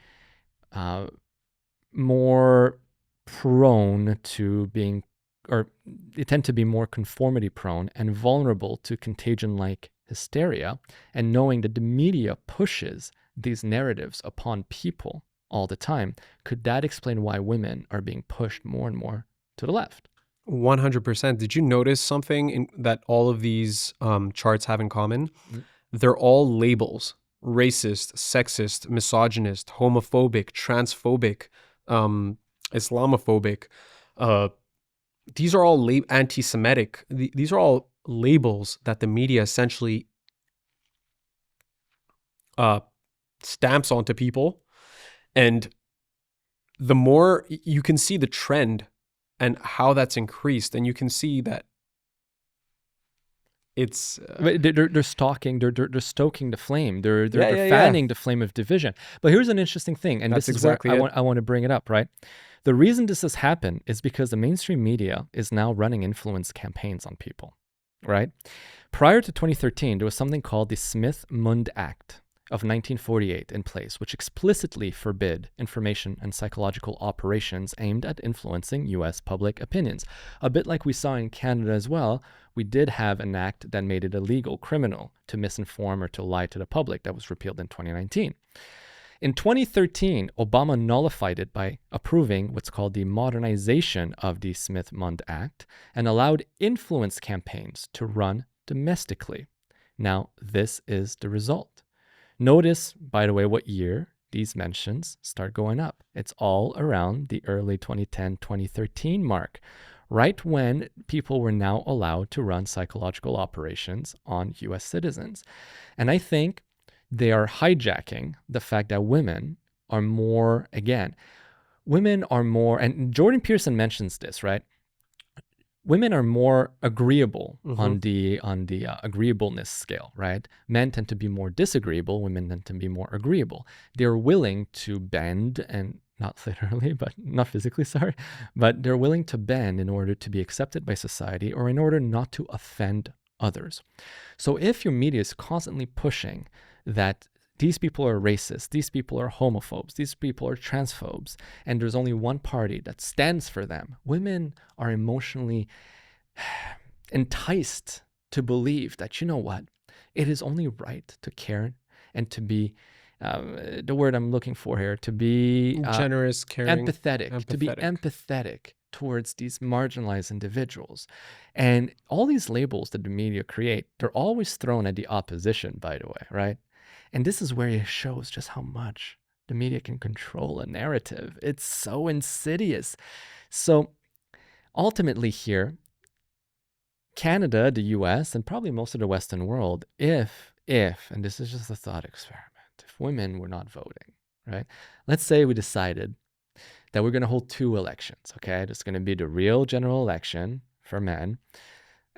more prone to being, or they tend to be more conformity prone and vulnerable to contagion-like hysteria, and knowing that the media pushes these narratives upon people all the time, could that explain why women are being pushed more and more to the left? 100%. Did you notice something that all of these charts have in common? They're all labels: racist, sexist, misogynist, homophobic, transphobic, Islamophobic. These are all anti-Semitic. These are all labels that the media essentially stamps onto people. And the more you can see the trend and how that's increased, and you can see that it's they're stoking the flame. They're fanning the flame of division. But here's an interesting thing, and that's this is exactly where I want to bring it up, right? The reason this has happened is because the mainstream media is now running influence campaigns on people, right? Prior to 2013, there was something called the Smith-Mundt Act of 1948 in place, which explicitly forbid information and psychological operations aimed at influencing U.S. public opinions. A bit like we saw in Canada as well, we did have an act that made it illegal, criminal, to misinform or to lie to the public. That was repealed in 2019. In 2013, Obama nullified it by approving what's called the modernization of the Smith-Mundt Act and allowed influence campaigns to run domestically. Now, this is the result. Notice, by the way, what year these mentions start going up. It's all around the early 2010, 2013 mark. right when people were now allowed to run psychological operations on US citizens. And I think they are hijacking the fact that women are more, again, women are more, and Jordan Peterson mentions this, right? Women are more agreeable on the agreeableness scale, right? Men tend to be more disagreeable. Women tend to be more agreeable. They're willing to bend, and not literally, but not physically, sorry, but they're willing to bend in order to be accepted by society or in order not to offend others. So if your media is constantly pushing that these people are racist, these people are homophobes, these people are transphobes, and there's only one party that stands for them, women are emotionally enticed to believe that, you know what, it is only right to care and to be, the word I'm looking for here, to be generous, caring, empathetic, to be empathetic towards these marginalized individuals. And all these labels that the media create, they're always thrown at the opposition, by the way, right? And this is where it shows just how much the media can control a narrative. It's so insidious. So ultimately here, Canada, the US, and probably most of the Western world, if, and this is just a thought experiment, if women were not voting, right? Let's say we decided that we're going to hold 2 elections, okay? There's going to be the real general election for men,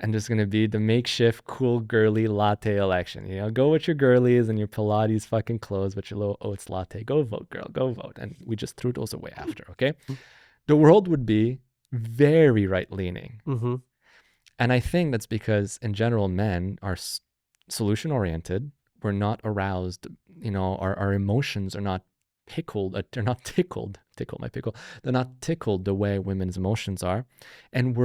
and there's going to be the makeshift cool girly latte election. You know, go with your girlies and your Pilates fucking clothes with your little oats latte. Go vote, girl, go vote. And we just threw those away after, okay? The world would be very right-leaning. And I think that's because, in general, men are solution-oriented. We're not aroused. You know, our emotions are not tickled. They're not tickled. Tickle my pickle. They're not tickled the way women's emotions are. And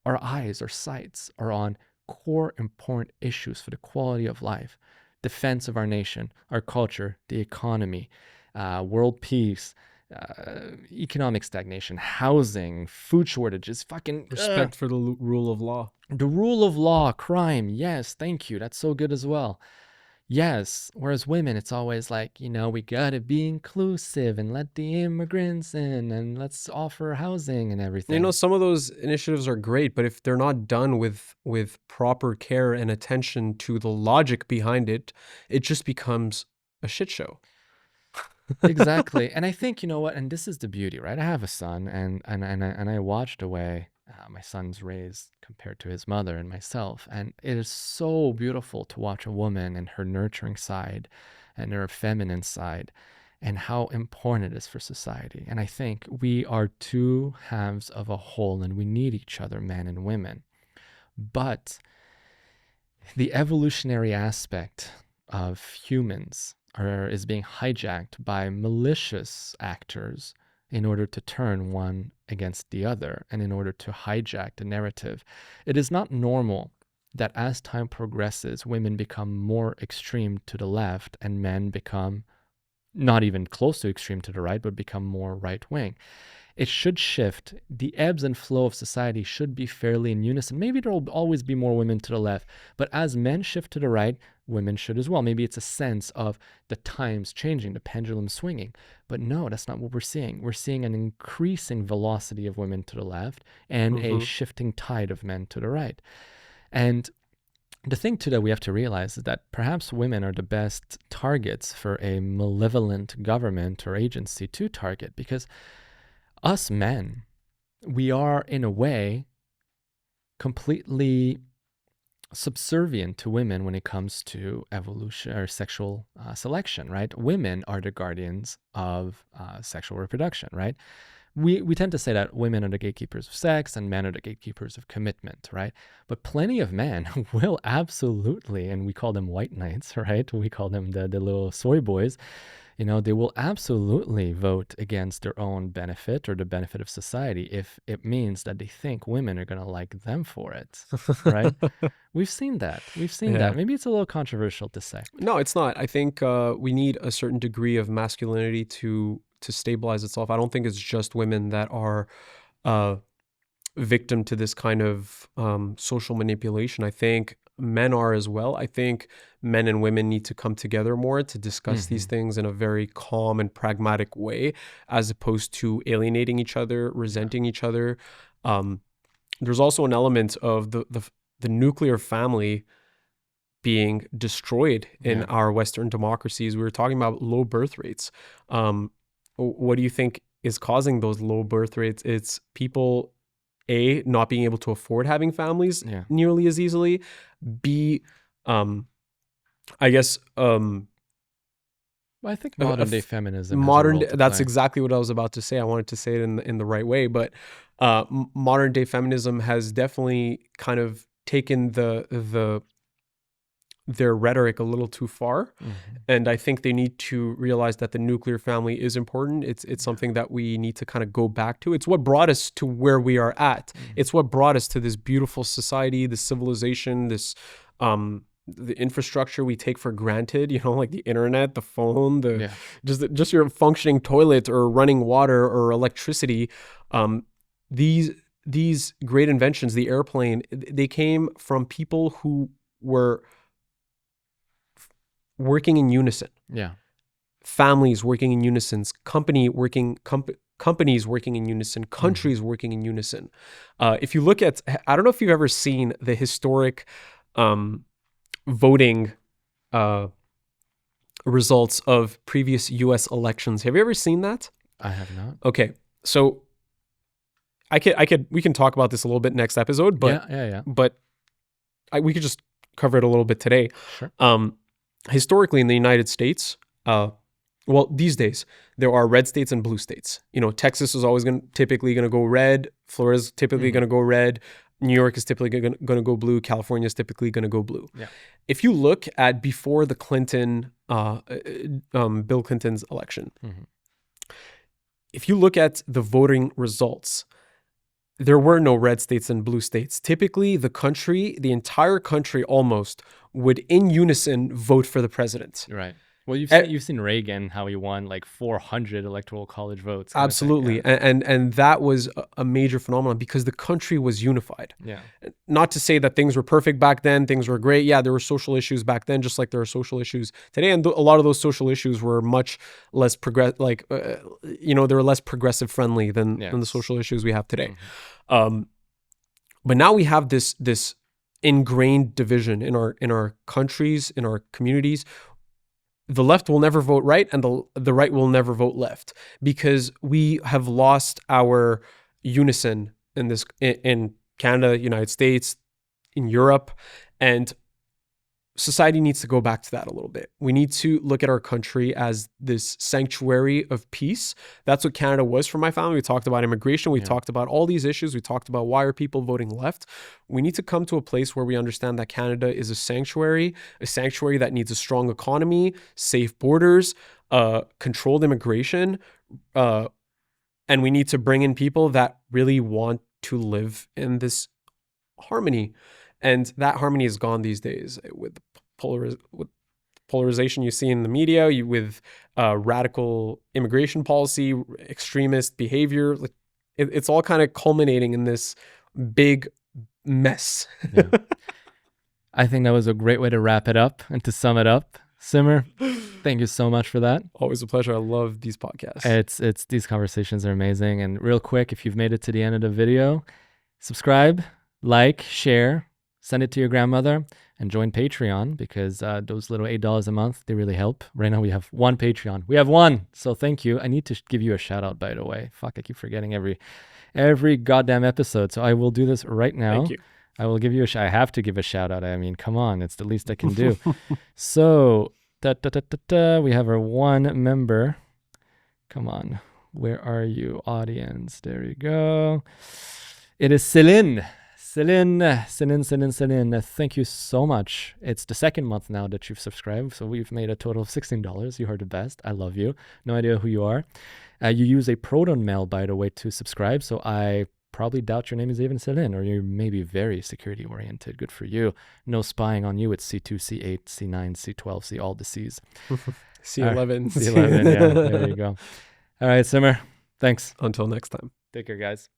our eyes, our sights are on core important issues for the quality of life, defense of our nation, our culture, the economy, world peace, economic stagnation, housing, food shortages, fucking respect for the rule of law. The rule of law, crime. Yes, thank you. That's so good as well. Yes. Whereas women, it's always like, you know, we got to be inclusive and let the immigrants in and let's offer housing and everything. You know, some of those initiatives are great, but if they're not done with proper care and attention to the logic behind it, it just becomes a shit show. Exactly. And I think, you know what, and this is the beauty, right? I have a son and I watched the way my son's raised compared to his mother and myself. And it is so beautiful to watch a woman and her nurturing side and her feminine side and how important it is for society. And I think we are 2 halves of a whole and we need each other, men and women. But the evolutionary aspect of humans is being hijacked by malicious actors in order to turn one against the other and in order to hijack the narrative. It is not normal that as time progresses, women become more extreme to the left and men become not even close to extreme to the right, but become more right-wing. It should shift. The ebbs and flow of society should be fairly in unison. Maybe there will always be more women to the left, but as men shift to the right, women should as well. Maybe it's a sense of the times changing, the pendulum swinging. But no, that's not what we're seeing. We're seeing an increasing velocity of women to the left and a shifting tide of men to the right. And the thing too that we have to realize is that perhaps women are the best targets for a malevolent government or agency to target, because us men, we are in a way completely subservient to women when it comes to evolution or sexual selection, right? Women are the guardians of sexual reproduction, right? We tend to say that women are the gatekeepers of sex and men are the gatekeepers of commitment, right? But plenty of men will absolutely, and we call them white knights, right? We call them the little soy boys. You know, they will absolutely vote against their own benefit or the benefit of society if it means that they think women are going to like them for it, right? We've seen that. That. Maybe it's a little controversial to say. No, it's not. I think we need a certain degree of masculinity to stabilize itself. I don't think it's just women that are victim to this kind of social manipulation. I think men are as well. I think men and women need to come together more to discuss these things in a very calm and pragmatic way, as opposed to alienating each other, resenting each other. There's also an element of the nuclear family being destroyed in our Western democracies. We were talking about low birth rates. What do you think is causing those low birth rates? It's people, A, not being able to afford having families nearly as easily. B, I guess I think modern day feminism. That's exactly what I was about to say. I wanted to say it in the right way, but modern day feminism has definitely kind of taken their rhetoric a little too far, and I think they need to realize that the nuclear family is important. It's something that we need to kind of go back to. It's what brought us to where we are at. It's what brought us to this beautiful society, this civilization, this the infrastructure we take for granted, like the internet, the phone, just your functioning toilet or running water or electricity. These great inventions, the airplane, they came from people who were working in unison. Families working in unison, companies working in unison, countries working in unison. If you look at, I don't know if you've ever seen the historic voting results of previous US elections. Have you ever seen that? I have not. Okay. So we can talk about this a little bit next episode, but but we could just cover it a little bit today. Sure. Historically in the United States, well, these days there are red states and blue states. Texas is always typically going to go red. Florida's typically going to go red. New York is typically going to go blue. California is typically going to go blue. If you look at before the Bill Clinton's election, if you look at the voting results, there were no red states and blue states. Typically, the entire country almost would in unison vote for the president. Right. Well, you've seen Reagan, how he won like 400 electoral college votes. Absolutely. And that was a major phenomenon because the country was unified. Not to say that things were perfect back then, things were great. Yeah, there were social issues back then, just like there are social issues today. And a lot of those social issues were much less they were less progressive friendly than the social issues we have today. But now we have this ingrained division in our countries, in our communities. The left will never vote right, and the right will never vote left, because we have lost our unison in Canada, United States, in Europe, and society needs to go back to that a little bit. We need to look at our country as this sanctuary of peace. That's what Canada was for my family. We talked about immigration. We talked about all these issues. We talked about why are people voting left. We need to come to a place where we understand that Canada is a sanctuary that needs a strong economy, safe borders, controlled immigration, and we need to bring in people that really want to live in this harmony. And that harmony is gone these days with polarization you see in the media, with radical immigration policy, extremist behavior. It's all kind of culminating in this big mess. I think that was a great way to wrap it up and to sum it up. Simar, thank you so much for that. Always a pleasure. I love these podcasts. It's these conversations are amazing. And real quick, if you've made it to the end of the video, subscribe, like, share, send it to your grandmother, and join Patreon, because those little $8 a month, they really help. Right now we have one Patreon. We have one. So thank you. I need to give you a shout out, by the way. Fuck, I keep forgetting every goddamn episode. So I will do this right now. Thank you. I will give you I have to give a shout out. I mean, come on. It's the least I can do. So we have our one member. Come on. Where are you, audience? There you go. It is Celine. Celine, thank you so much. It's the second month now that you've subscribed, so we've made a total of $16. You are the best. I love you. No idea who you are. You use a Proton Mail, by the way, to subscribe, so I probably doubt your name is even Celine, or you may be very security-oriented. Good for you. No spying on you. It's C2, C8, C9, C12, C all the Cs. C11. C11, yeah, there you go. All right, Simar, thanks. Until next time. Take care, guys.